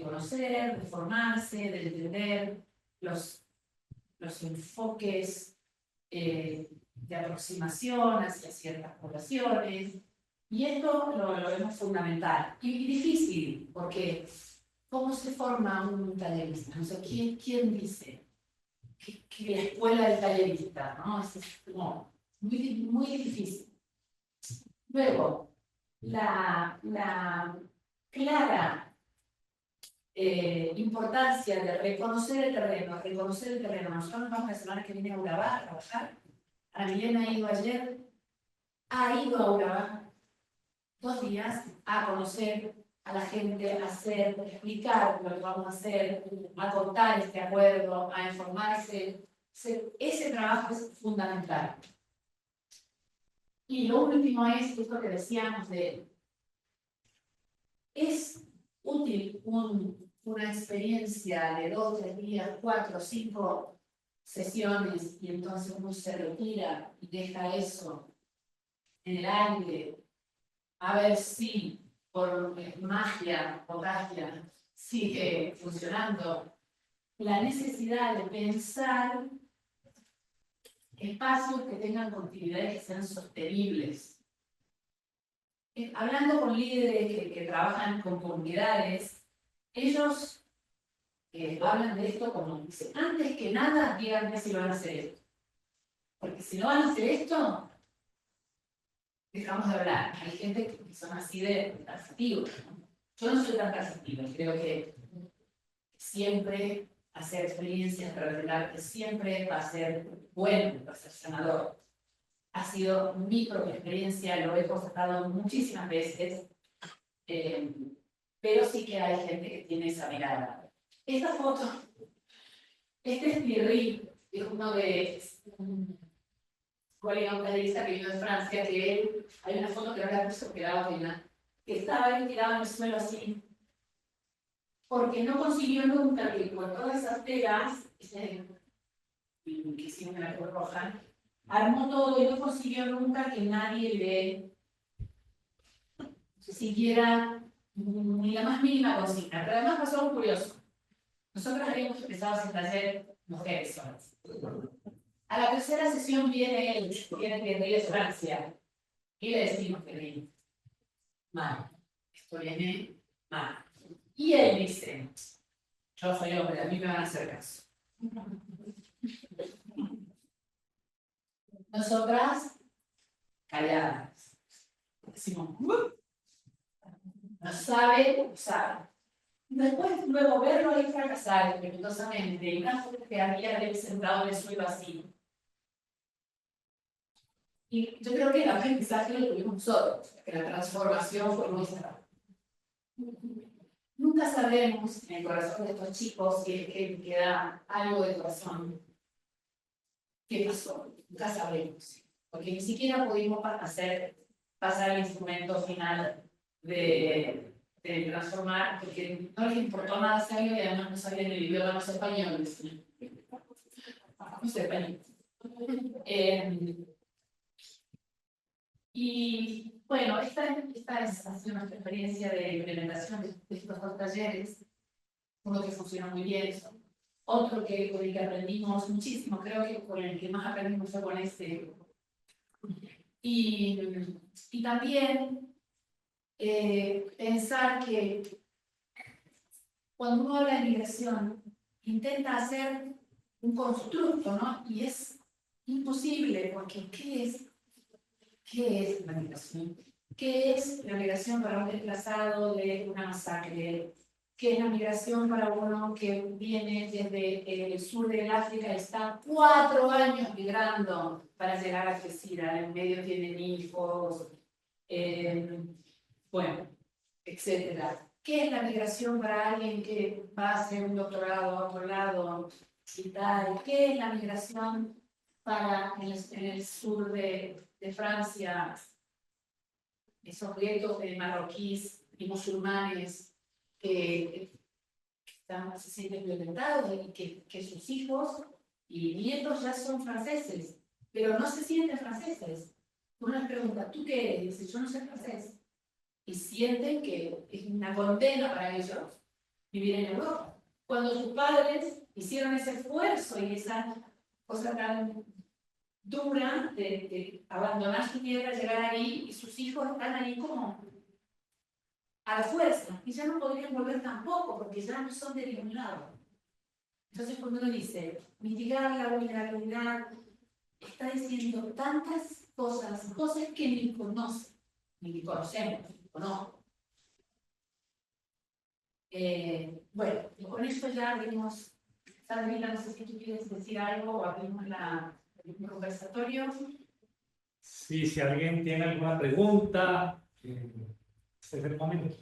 conocer, de formarse, de entender los enfoques de aproximación hacia ciertas poblaciones. Y esto lo vemos fundamental y difícil, porque ¿cómo se forma un tallerista? No sé, ¿quién dice que la escuela del tallerista? ¿No? Es como muy difícil. Luego, la clara importancia de reconocer el terreno. Nosotros nos vamos la semana que viene a Urabá a trabajar. Ana Milena ha ido ayer, ha ido a Urabá 2 días a conocer a la gente, a hacer, a explicar lo que vamos a hacer, a contar este acuerdo, a informarse. Ese trabajo es fundamental. Y lo último es esto que decíamos de, es útil una experiencia de 2, 3 días, 4, 5 sesiones y entonces uno se retira y deja eso en el aire a ver si por magia o gracia sigue funcionando. La necesidad de pensar espacios que tengan continuidades que sean sostenibles. Hablando con líderes que trabajan con comunidades, ellos hablan de esto como, dicen, antes que nada, díganme si van a hacer esto. Porque si no van a hacer esto, dejamos de hablar. Hay gente que son así de taxativos, ¿no? Yo no soy tan taxativa, creo que siempre hacer experiencias para revelar que siempre va a ser bueno, va a ser sanador. Ha sido mi propia experiencia, lo he constatado muchísimas veces, pero sí que hay gente que tiene esa mirada. Esta foto, este es Thierry, que es uno de un colega tallerista que vino de Francia, que él, hay una foto que ahora puso que daba pena, que estaba ahí tirado en el suelo así, porque no consiguió nunca que con todas esas telas, que hicimos en la Cruz Roja, armó todo y no consiguió nunca que nadie le siguiera ni la más mínima consigna. Pero además pasó algo curioso. Nosotros habíamos empezado a hacer taller mujeres solas. A la tercera sesión viene él, viene de Francia, y le decimos que viene mal. Esto viene mal. Y él dice, yo soy hombre, a mí me van a hacer caso. Nosotras, calladas. Decimos, no sabe, no sabe. Después, luego verlo ahí fracasar estrepitosamente, y una foto que había de él sentado en el suelo así. Y yo creo que el aprendizaje lo tuvimos nosotros, que la transformación fue nuestra. Nunca sabremos en el corazón de estos chicos si es que queda algo de corazón. ¿Qué pasó? Nunca sabremos. Porque ni siquiera pudimos pasar el instrumento final de transformar, porque no les importó nada hacerlo y además no sabían el idioma, no sé español. No sé español. Y bueno, esta ha sido nuestra experiencia de implementación de estos 2 talleres, uno que funciona muy bien, otro con el que aprendimos muchísimo, creo que con el que más aprendimos fue con este. Y también pensar que cuando uno habla de migración, intenta hacer un constructo, ¿no? Y es imposible, porque ¿qué es la migración? ¿Qué es la migración para un desplazado de una masacre? ¿Qué es la migración para uno que viene desde el sur del África y está 4 años migrando para llegar a Algeciras? En medio tienen hijos, bueno, etcétera. ¿Qué es la migración para alguien que va a hacer un doctorado a otro lado y tal? ¿Qué es la migración para en el sur de Francia esos guetos de marroquíes y musulmanes que se sienten violentados y que sus hijos y nietos ya son franceses, pero no se sienten franceses. Uno les pregunta, ¿tú qué eres? Dice, yo no soy francés. Y sienten que es una condena para ellos vivir en Europa. Cuando sus padres hicieron ese esfuerzo y esa cosa tan dura de abandonar su tierra, llegar ahí, y sus hijos están ahí como a la fuerza, y ya no podrían volver tampoco, porque ya no son de ningún lado. Entonces, cuando uno dice, mitigar la vulnerabilidad, está diciendo tantas cosas, cosas que ni conocen, ni conocemos, ¿no? Bueno, y con esto ya abrimos. Sandrina, no sé si tú quieres decir algo o abrimos el conversatorio. Sí, si alguien tiene alguna pregunta, este es el momento.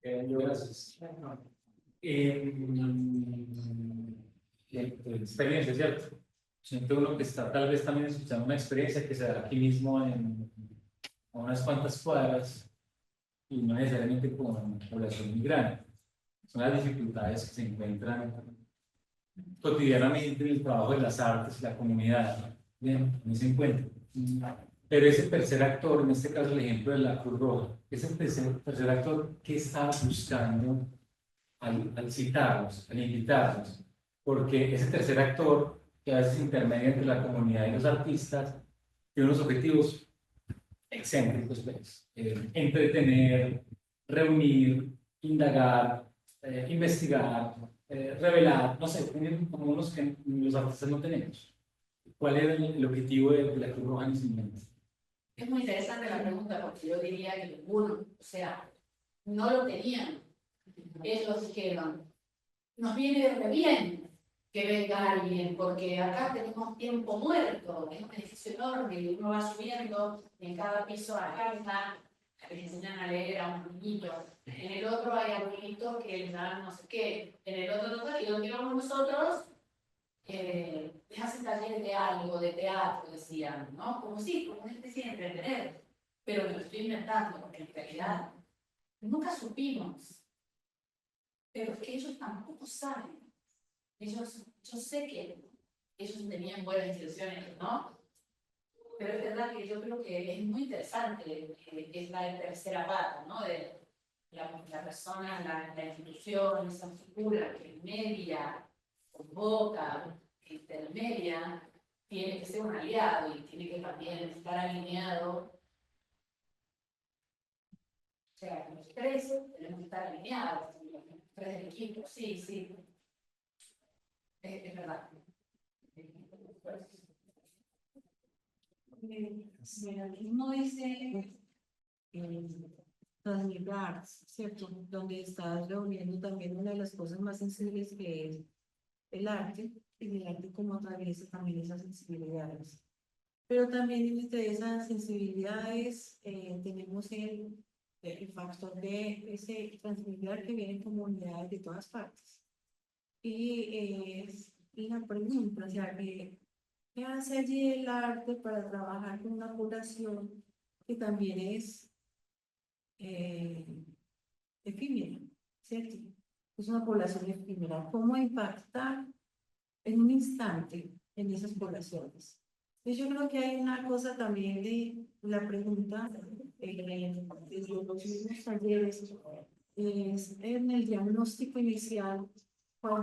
Gracias. Experiencia, ¿cierto? Siento uno que está tal vez también escuchando una experiencia que se da aquí mismo a unas cuantas cuadras y no necesariamente con población migrante. Son las dificultades que se encuentran cotidianamente en el trabajo de las artes y la comunidad, bien, en ese encuentro. Pero ese tercer actor, en este caso el ejemplo de la Cruz Roja, ese tercer actor, ¿qué estaba buscando al citarlos, al invitarlos? Porque ese tercer actor, que a veces intermedia entre la comunidad y los artistas, tiene unos objetivos excéntricos, pues, entretener, reunir, indagar, investigar, revelar, no sé, tienen como unos que los artistas no tenemos. ¿Cuál era el objetivo de la Cruz Roja en ese momento? Es muy interesante la pregunta porque yo diría que ninguno, o sea, no lo tenían. Ellos dijeron, nos viene re bien que venga alguien, porque acá tenemos tiempo muerto, es un edificio enorme, y uno va subiendo, en cada piso acá está, les enseñan a leer a un niñito, en el otro hay abuelitos que les dan no sé qué, en el otro, y donde vamos nosotros, les hacen talleres de algo, de teatro, decían, ¿no? Como sí, como una especie de entretener, pero me lo estoy inventando, porque en realidad nunca supimos, pero es que ellos tampoco saben. Ellos, yo sé que ellos tenían buenas instituciones, ¿no? Pero es verdad que yo creo que es muy interesante, es la tercera pata, ¿no? De la persona, la institución, esa figura que media, convoca, que intermedia, tiene que ser un aliado y tiene que también estar alineado. O sea, los tres tenemos que estar alineados, los tres del equipo, sí, sí. Es verdad. Bueno, uno dice Transmigrar Arts, ¿cierto? Donde estás reuniendo también una de las cosas más sensibles que es el arte, y el arte como atraviesa también esas sensibilidades. Pero también entre esas sensibilidades tenemos el factor de ese transmigrar que viene en comunidades de todas partes. Y es la pregunta, o sea, ¿qué hace allí el arte para trabajar con una población que también es efímera, ¿cierto? Es una población efímera. ¿Cómo impactar en un instante en esas poblaciones? Entonces yo creo que hay una cosa también de la pregunta desde los mismos talleres, es en el diagnóstico inicial,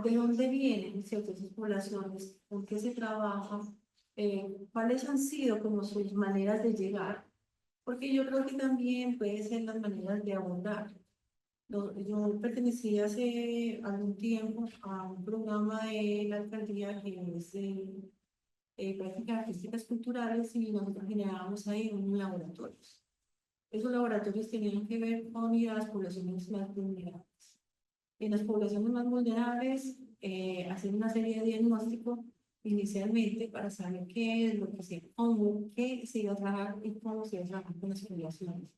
¿de dónde vienen ciertas poblaciones? ¿Por qué se trabaja? ¿Cuáles han sido como sus maneras de llegar? Porque yo creo que también puede ser las maneras de abordar. Yo pertenecí hace algún tiempo a un programa de la alcaldía que es prácticas artísticas culturales y nosotros generábamos ahí unos laboratorios. Esos laboratorios tenían que ver con las poblaciones más vulnerables. En las poblaciones más vulnerables, hacer una serie de diagnósticos inicialmente para saber qué es lo que qué se iba a trabajar y cómo se iba a trabajar con las poblaciones.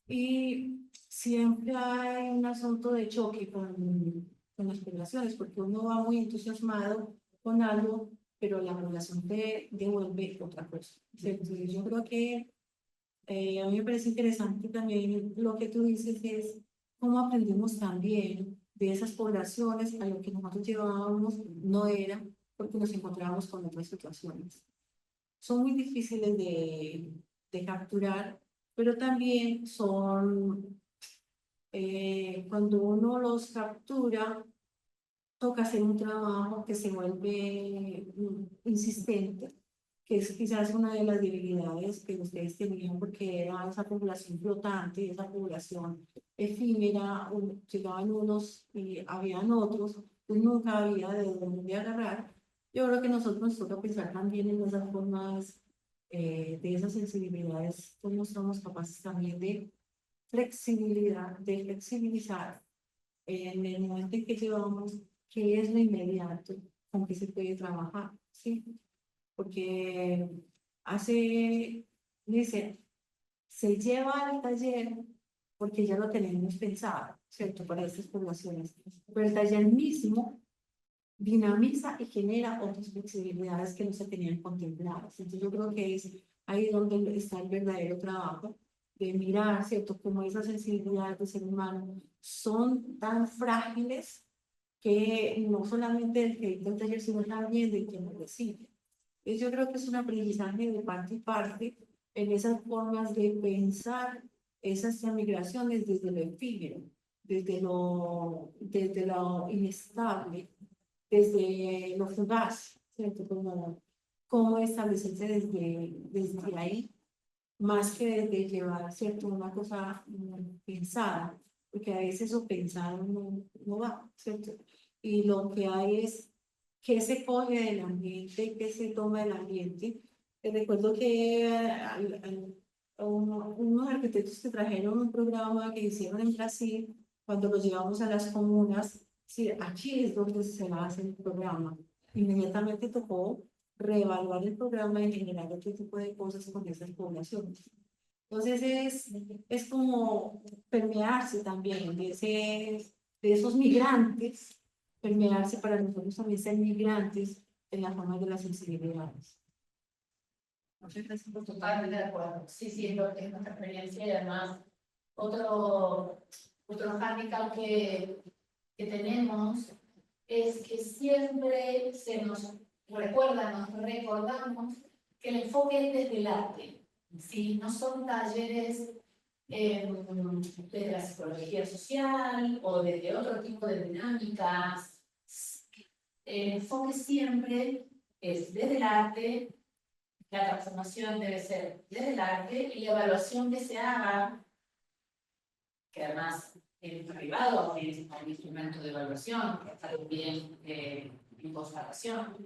Y siempre hay un asunto de choque con las poblaciones, porque uno va muy entusiasmado con algo pero la población te devuelve otra cosa, ¿cierto? Y yo creo que a mí me parece interesante también lo que tú dices, es cómo aprendemos también de esas poblaciones a lo que nosotros llevábamos no era, porque nos encontrábamos con otras situaciones. Son muy difíciles de capturar, pero también son, cuando uno los captura, toca hacer un trabajo que se vuelve insistente, que es quizás una de las debilidades que ustedes tenían, porque era esa población flotante, esa población efímera, llegaban unos y habían otros, pues nunca había de dónde agarrar. Yo creo que nosotros nos toca pensar también en esas formas, de esas sensibilidades, cómo somos capaces también de flexibilidad, de flexibilizar en el momento en que llevamos, qué es lo inmediato con que se puede trabajar, ¿sí? Porque dice, se lleva al taller porque ya lo tenemos pensado, ¿cierto? Para estas poblaciones. Pero el taller mismo dinamiza y genera otras flexibilidades que no se tenían contempladas. Entonces yo creo que es ahí donde está el verdadero trabajo de mirar, ¿cierto? Cómo esas sensibilidades del ser humano son tan frágiles que no solamente el que dicta el taller, sino también de quien lo recibe. Entonces yo creo que es un aprendizaje de parte y parte en esas formas de pensar esas migraciones desde lo efímero, desde lo inestable, desde lo fugaz, ¿cierto? Cómo establecerse desde ahí, más que desde llevar, ¿cierto? Una cosa pensada, porque a veces eso pensado no va, ¿cierto? Y lo que hay es qué se coge del ambiente, qué se toma del ambiente. Recuerdo que unos arquitectos que trajeron un programa que hicieron en Brasil, cuando los llevamos a las comunas, sí, aquí es donde se hace el programa. Inmediatamente tocó reevaluar el programa y generar otro tipo de cosas con esas poblaciones. Entonces es como permearse también de esos migrantes, permearse para nosotros también ser migrantes en la forma de las sensibilidades. Muchas gracias por totalmente de acuerdo. Sí, sí, es lo que es nuestra experiencia y además otro hándicap que tenemos es que siempre se nos recuerda, nos recordamos que el enfoque es desde el arte. ¿Sí? No son talleres desde la psicología social o desde otro tipo de dinámicas. El enfoque siempre es desde el arte, la transformación debe ser desde el arte y la evaluación que se haga, que además el privado es un instrumento de evaluación, que está bien en constatación,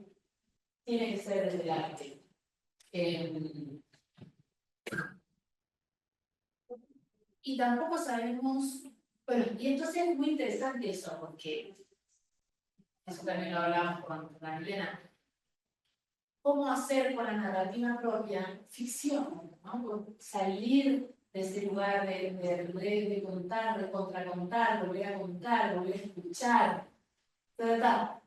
tiene que ser desde el arte. Y tampoco sabemos, bueno, y entonces es muy interesante eso, porque eso también lo hablamos con la Milena, cómo hacer con la narrativa propia ficción, ¿no? Salir de ese lugar de contar, de contracontar, volver a contar, volver a escuchar, tratar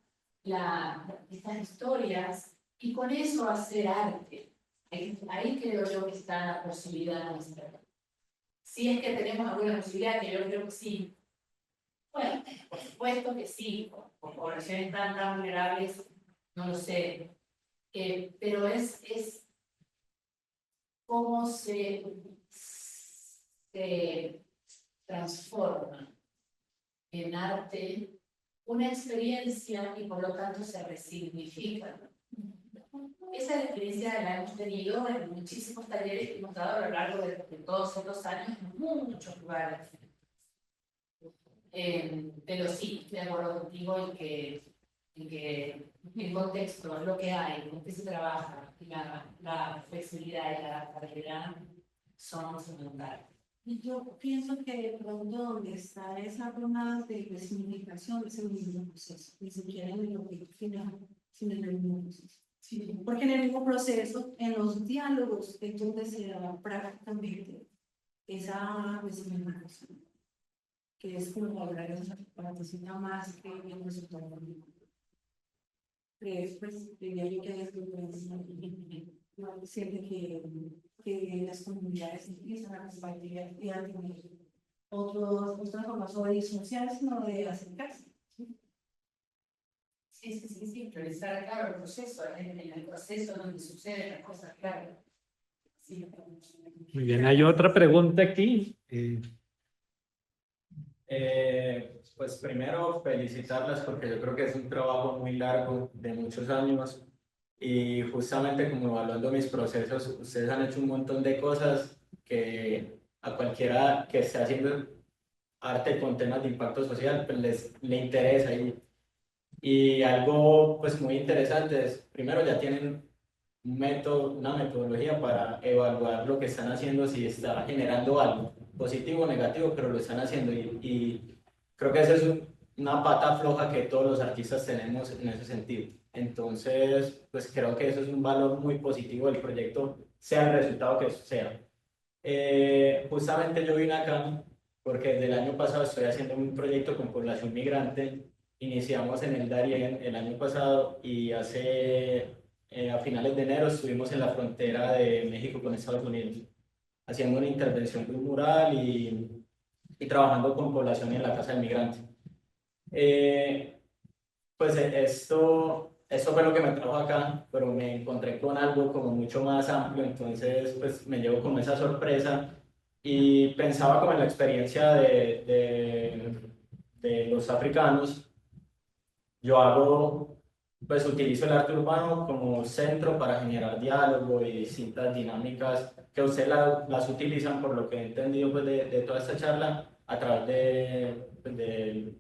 estas historias y con eso hacer arte. Ahí creo yo que está la posibilidad nuestra. Si es que tenemos alguna posibilidad, que yo creo que sí. Bueno, por supuesto que sí, por poblaciones tan vulnerables, no lo sé. Pero es cómo se transforma en arte una experiencia y por lo tanto se resignifica. Esa es la experiencia que la hemos tenido en muchísimos talleres que hemos dado a lo largo de todos estos años en muchos lugares. Pero sí, estoy de acuerdo contigo en que el contexto, lo que hay, con qué se trabaja, y la flexibilidad y la adaptabilidad son fundamentales. Y yo pienso que de pronto donde está esa forma de resignificación es el mismo proceso, ni siquiera en el objetivo final, sino en el mismo proceso. Sí, porque en el mismo proceso, en los diálogos, es donde se da prácticamente esa resignificación, que es como hablar en esa partecita más que en el resultado. pues, diría yo que hay siente que las comunidades empiezan a compartir y a tener otra forma sobre disociar, sino de acercarse. Sí, priorizar, claro, el proceso, en el proceso donde suceden las cosas, claro. Sí. Muy bien, hay otra pregunta aquí. Pues primero felicitarlas porque yo creo que es un trabajo muy largo de muchos años y justamente como evaluando mis procesos, ustedes han hecho un montón de cosas que a cualquiera que esté haciendo arte con temas de impacto social pues le interesa y algo pues muy interesante es, primero ya tienen un método, una metodología para evaluar lo que están haciendo, si está generando algo positivo o negativo, pero lo están haciendo y creo que esa es una pata floja que todos los artistas tenemos en ese sentido. Entonces, pues creo que eso es un valor muy positivo del proyecto, sea el resultado que sea. Justamente yo vine acá porque desde el año pasado estoy haciendo un proyecto con población migrante. Iniciamos en el Darién el año pasado y a finales de enero estuvimos en la frontera de México con Estados Unidos, haciendo una intervención de un mural y trabajando con población en la Casa del Migrante. Pues esto fue lo que me trajo acá, pero me encontré con algo como mucho más amplio, entonces pues me llevo con esa sorpresa y pensaba como en la experiencia de los africanos. Pues utilizo el arte urbano como centro para generar diálogo y distintas dinámicas que ustedes las utilizan, por lo que he entendido pues, de toda esta charla, a través de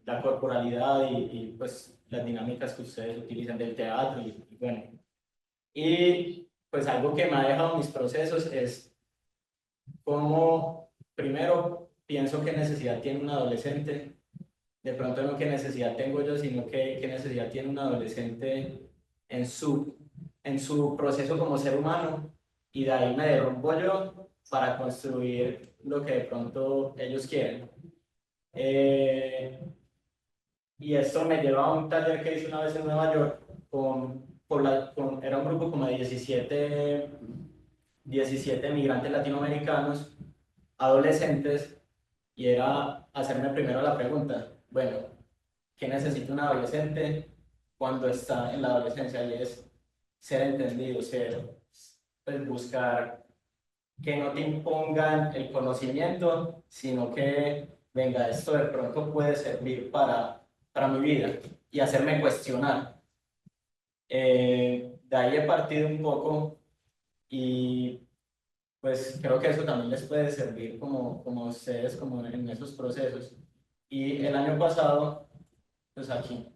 la corporalidad pues las dinámicas que ustedes utilizan del teatro y bueno. Y pues algo que me ha dejado mis procesos es cómo, primero, pienso qué necesidad tiene un adolescente, de pronto no qué necesidad tengo yo, sino qué necesidad tiene un adolescente en su proceso como ser humano, y de ahí me derrumbo yo para construir lo que de pronto ellos quieren. Y esto me lleva a un taller que hice una vez en Nueva York, era un grupo como de 17 migrantes latinoamericanos, adolescentes, y era hacerme primero la pregunta, bueno, ¿qué necesita un adolescente cuando está en la adolescencia? Y es ser entendido, pues buscar que no te impongan el conocimiento, sino que, venga, esto de pronto puede servir para mi vida y hacerme cuestionar. De ahí he partido un poco y pues creo que eso también les puede servir como ustedes, como en esos procesos. Y el año pasado, pues aquí,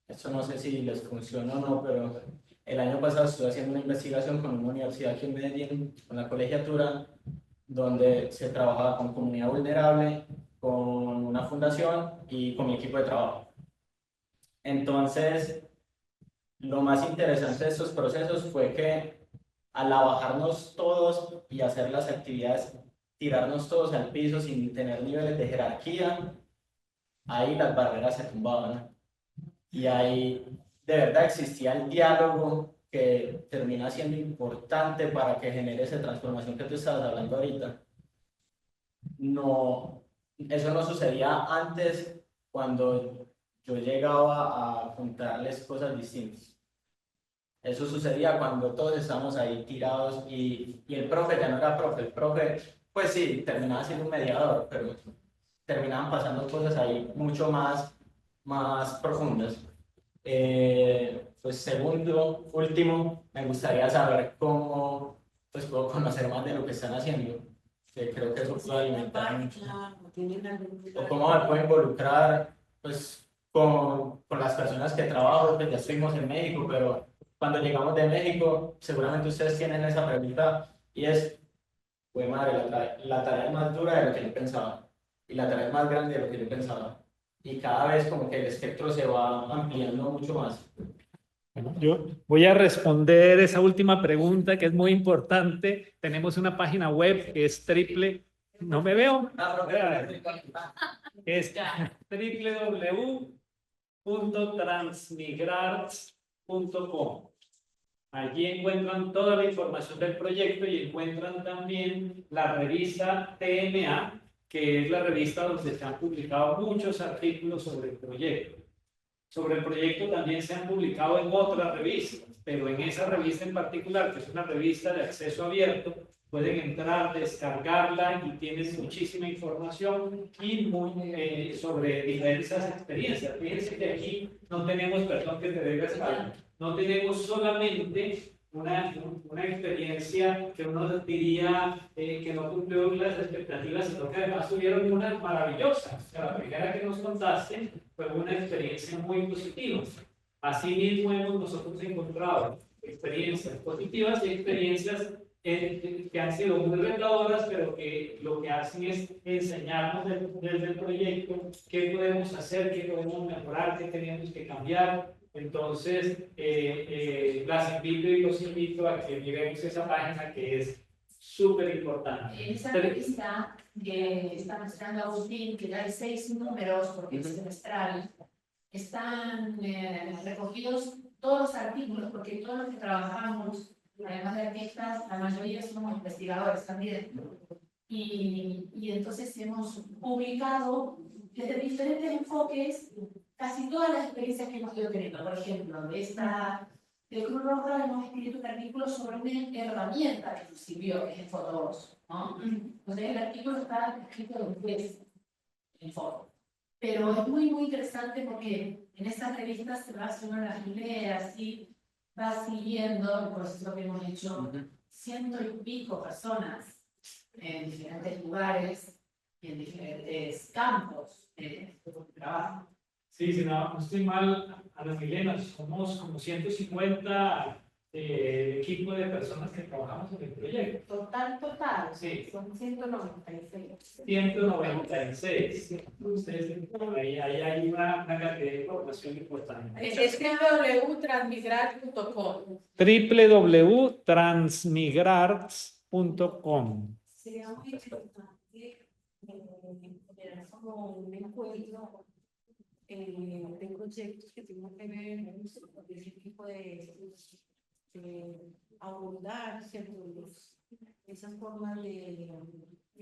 esto no sé si les funciona o no, pero el año pasado estuve haciendo una investigación con una universidad aquí en Medellín, con la colegiatura, donde se trabajaba con comunidad vulnerable, con una fundación y con mi equipo de trabajo. Entonces, lo más interesante de estos procesos fue que al bajarnos todos y hacer las actividades, tirarnos todos al piso sin tener niveles de jerarquía, ahí las barreras se tumbaban. Y ahí de verdad existía el diálogo que termina siendo importante para que genere esa transformación que tú estabas hablando ahorita. No, eso no sucedía antes cuando yo llegaba a contarles cosas distintas. Eso sucedía cuando todos estábamos ahí tirados y el profe ya no era profe. El profe, pues sí, terminaba siendo un mediador, pero terminaban pasando cosas ahí mucho más profundas. Pues segundo, último, me gustaría saber cómo pues, puedo conocer más de lo que están haciendo. Que creo que eso puede alimentar mucho. O cómo me puedo involucrar pues, con las personas que trabajo, pues ya estuvimos en México, pero cuando llegamos de México, seguramente ustedes tienen esa pregunta y es, pues madre, la tarea es más dura de lo que yo pensaba y la tarea es más grande de lo que yo pensaba. Y cada vez como que el espectro se va ampliando mucho más. Bueno, yo voy a responder esa última pregunta que es muy importante. Tenemos una página web que es no me veo, es www www.transmigrarts.com. Allí encuentran toda la información del proyecto y encuentran también la revista TMA, que es la revista donde se han publicado muchos artículos sobre el proyecto. Sobre el proyecto también se han publicado en otras revistas, pero en esa revista en particular, que es una revista de acceso abierto, pueden entrar, descargarla y tienen muchísima información y sobre diversas experiencias. Fíjense que aquí no tenemos, perdón que te dé no tenemos solamente una experiencia que uno diría que no cumplió las expectativas, sino que además tuvieron una maravillosa. O sea, la primera que nos contaste fue una experiencia muy positiva. Asimismo, hemos nosotros encontrado experiencias positivas y experiencias que han sido muy retadoras, pero que lo que hacen es enseñarnos desde el proyecto qué podemos hacer, qué podemos mejorar, qué tenemos que cambiar. Entonces, las invito y los invito a que miremos esa página que es súper importante. En esa revista que está mostrando Agustín, que hay 6 números, porque es semestral, están recogidos todos los artículos, porque todos los que trabajamos, además de artistas, la mayoría somos investigadores también. Y entonces hemos publicado desde diferentes enfoques casi todas las experiencias que hemos ido teniendo. Por ejemplo, de Cruz Roja hemos escrito un artículo sobre una herramienta que nos sirvió, que es el Fotos, ¿no? Entonces el artículo está escrito en inglés, en foto. Pero es muy, muy interesante porque en estas revistas se va haciendo las ideas y va siguiendo el proceso que hemos hecho 100 y pico personas en diferentes lugares y en diferentes campos de trabajo. Sí, si no estoy mal, Ana Milena, somos como 150 equipo de personas que trabajamos en el proyecto. Total, Sí. son 196. 196. Entonces, ahí hay una cantidad de información importante. Es www.transmigrar.com. www.transmigrarts.com. Sería muy interesante tener como un encuentro de proyectos que tengan que ver con ese tipo de abordar ¿cierto? Esas formas de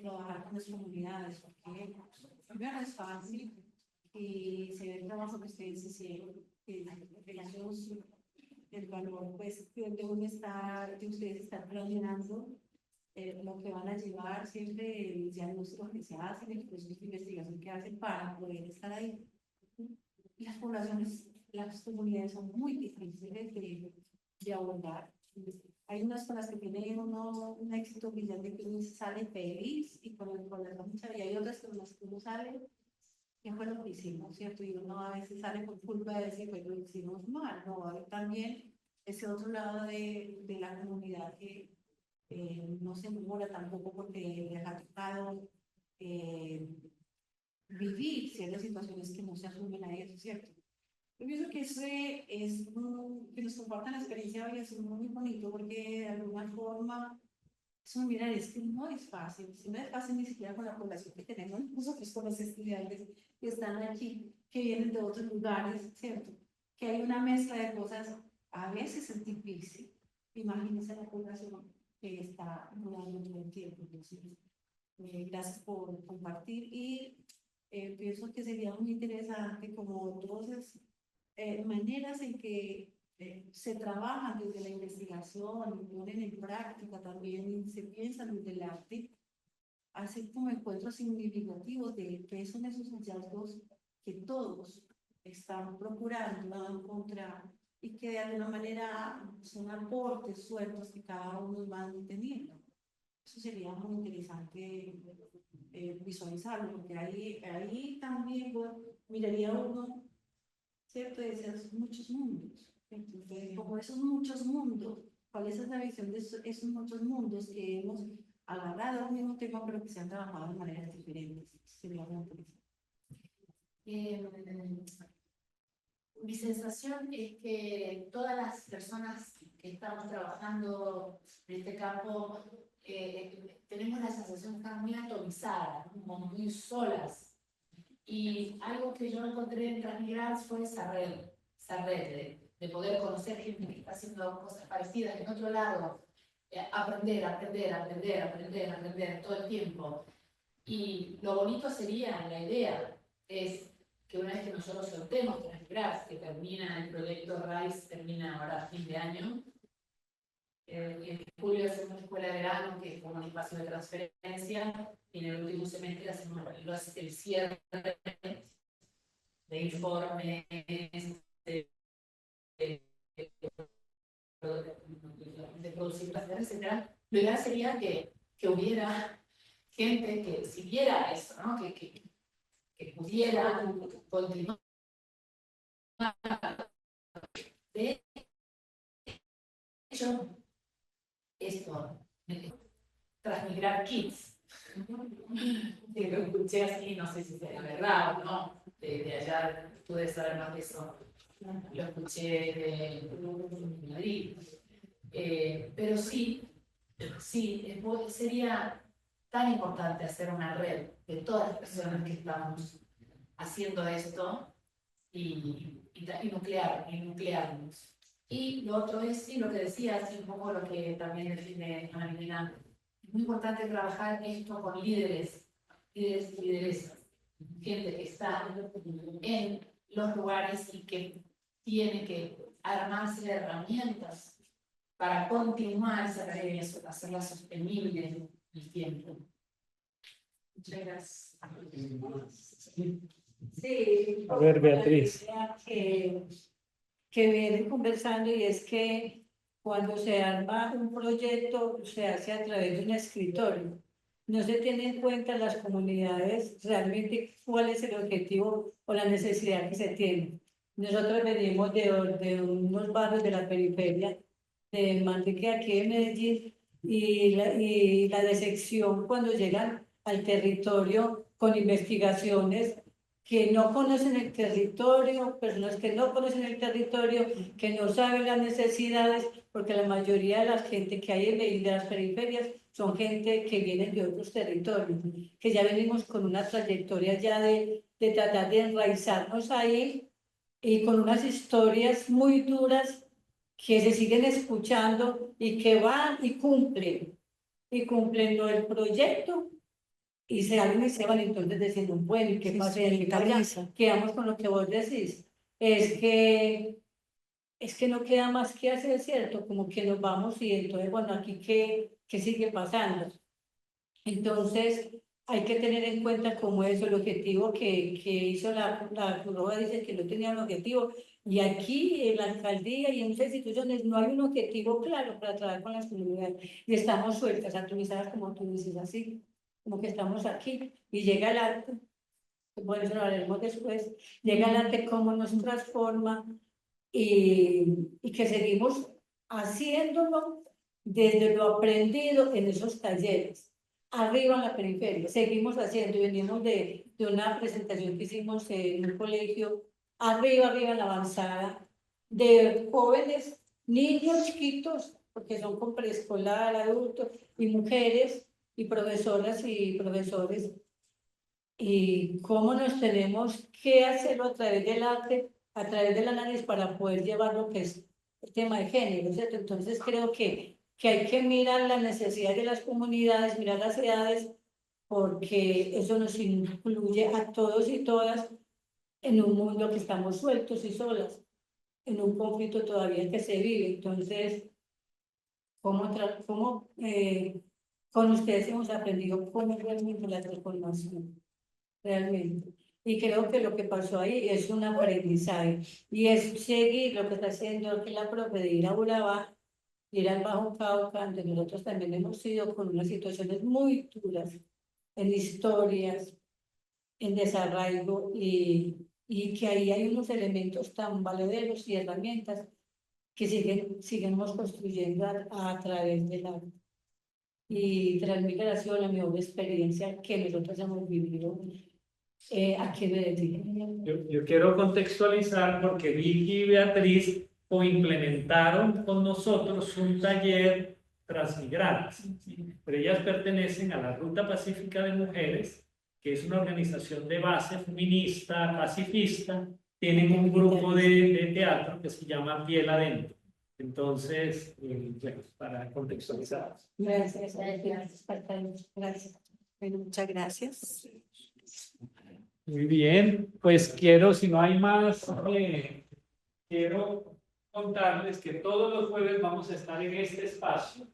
trabajar con las comunidades, porque primero es fácil y se ve el trabajo que ustedes hicieron, que ellos, el valor pues, de uno está, que ustedes están planeando. Lo que van a llevar siempre el diagnóstico que se hacen, el proceso de investigación que hacen para poder estar ahí. Las poblaciones, las comunidades son muy difíciles de abordar. Hay unas con las que tienen un éxito brillante que uno sale feliz y con la mucha, y hay otras con las que uno sale, ¿qué fue lo que hicimos? ¿Cierto? Y uno a veces sale por culpa de decir, pues lo hicimos mal, ¿no? Hay también ese otro lado de la comunidad que no se enamora tampoco porque les ha tocado vivir ciertas situaciones que no se asumen a eso, ¿cierto? Yo pienso que ese es que nos compartan la experiencia hoy es muy bonito porque de alguna forma mirar, es que no es fácil, si no es fácil ni siquiera con la población que tenemos nosotros con los estudiantes que están aquí, que vienen de otros lugares, ¿cierto? Que hay una mezcla de cosas, a veces es difícil, imagínense la población que está durando todo el tiempo. Entonces, gracias por compartir y pienso que sería muy interesante como todas maneras en que se trabajan desde la investigación y ponen en práctica también, y se piensan desde el arte, hacer como encuentros significativos de qué son esos hallazgos que todos están procurando encontrar y que de alguna manera son aportes sueltos que cada uno va teniendo. Eso sería muy interesante visualizarlo, porque ahí también miraría uno, ¿cierto? De esos muchos mundos. Entonces, como esos muchos mundos, ¿cuál es la visión de esos muchos mundos que hemos agarrado al mismo tema, pero que se han trabajado de maneras diferentes? Sería muy interesante. Mi sensación es que todas las personas que estamos trabajando en este campo tenemos la sensación de estar muy atomizadas, como muy solas. Y algo que yo encontré en Transmigrar fue esa red de poder conocer gente que está haciendo cosas parecidas en otro lado, aprender todo el tiempo. Y lo bonito sería, la idea es que una vez que nosotros soltemos Transmigrar, que termina el proyecto RISE, termina ahora a fin de año, en julio hacemos una escuela de verano, que es como un espacio de transferencia, y en el último semestre hacemos el cierre de informes, de producir, etc. Lo ideal sería que hubiera gente que siguiera eso, ¿no? que pudiera continuar. De hecho, esto, Transmigrar Kids, que lo escuché así, no sé si será verdad o no, de allá pude saber más de eso, lo escuché de Madrid, pero sí, sería tan importante hacer una red de todas las personas que estamos haciendo esto y nuclearnos. Y lo otro es, sí, lo que decías, y un poco lo que también define Ana Milena, es muy importante trabajar esto con líderes y lideresas, gente que está en los lugares y que tiene que armarse herramientas para continuar esa tarea, hacerla sostenible en el tiempo. Muchas gracias. Sí, A ver, Beatriz. Que vienen conversando, y es que cuando se arma un proyecto se hace a través de un escritorio. No se tiene en cuenta las comunidades realmente cuál es el objetivo o la necesidad que se tiene. Nosotros venimos de unos barrios de la periferia, de Manrique, aquí en Medellín, y la decepción cuando llegan al territorio con investigaciones que no conocen el territorio, personas que no conocen el territorio, que no saben las necesidades, porque la mayoría de la gente que hay en Medellín, de las periferias, son gente que viene de otros territorios, que ya venimos con una trayectoria ya de tratar de enraizarnos ahí, y con unas historias muy duras que se siguen escuchando y que van y cumplen lo del proyecto, y se abren y se van. Entonces decimos, bueno, ¿y qué pasa? Quedamos con lo que vos decís, es que no queda más que hacer, ¿cierto? Como que nos vamos, y entonces, bueno, aquí ¿qué sigue pasando? Entonces, hay que tener en cuenta cómo es el objetivo que hizo la Cruz Roja, dice que no tenía un objetivo, y aquí en la alcaldía y en muchas instituciones no hay un objetivo claro para trabajar con las comunidades, y estamos sueltas, atomizadas, como tú dices, así, como que estamos aquí, y llega el arte, por eso lo haremos después, llega el arte, cómo nos transforma, y que seguimos haciéndolo desde lo aprendido en esos talleres. Arriba en la periferia, seguimos haciendo, y venimos de una presentación que hicimos en un colegio, arriba en la avanzada, de jóvenes, niños chiquitos, porque son con preescolar, adultos, y mujeres, y profesoras y profesores, y cómo nos tenemos que hacerlo a través del arte, a través del análisis, para poder llevar lo que es el tema de género, ¿cierto? Entonces creo que hay que mirar las necesidades de las comunidades, mirar las edades, porque eso nos incluye a todos y todas en un mundo que estamos sueltos y solas, en un conflicto todavía que se vive. Entonces, con ustedes hemos aprendido cómo realmente la transformación, realmente. Y creo que lo que pasó ahí es un aprendizaje, y es seguir lo que está haciendo aquí la profe, de ir a Urabá, ir al Bajo Cauca, donde nosotros también hemos sido con unas situaciones muy duras, en historias, en desarraigo, y que ahí hay unos elementos tan valederos y herramientas que seguimos construyendo a través del arte. Y Transmigración, la mejor experiencia que nosotros hemos vivido aquí en Medellín. Yo quiero contextualizar porque Vicky y Beatriz implementaron con nosotros un taller Transmigrantes, pero ellas pertenecen a la Ruta Pacífica de Mujeres que es una organización de base feminista, pacifista, tienen un grupo de teatro que se llama Piel Adentro. Entonces, bueno, para contextualizar. Gracias, gracias. Bueno, muchas gracias. Muy bien, pues quiero, si no hay más, quiero contarles que todos los jueves vamos a estar en este espacio.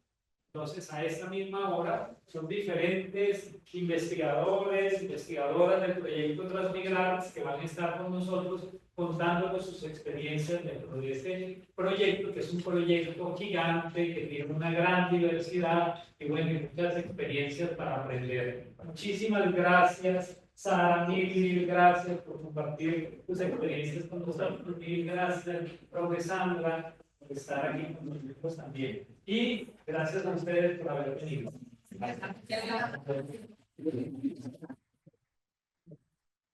Entonces, a esta misma hora, son diferentes investigadores, investigadoras del proyecto Transmigrar que van a estar con nosotros contándonos sus experiencias dentro de este proyecto, que es un proyecto gigante, que tiene una gran diversidad y bueno, y muchas experiencias para aprender. Muchísimas gracias, Sara, mil gracias por compartir tus experiencias con nosotros, mil gracias, profe Sandra, por estar aquí con nosotros también. Y gracias a ustedes por haber venido.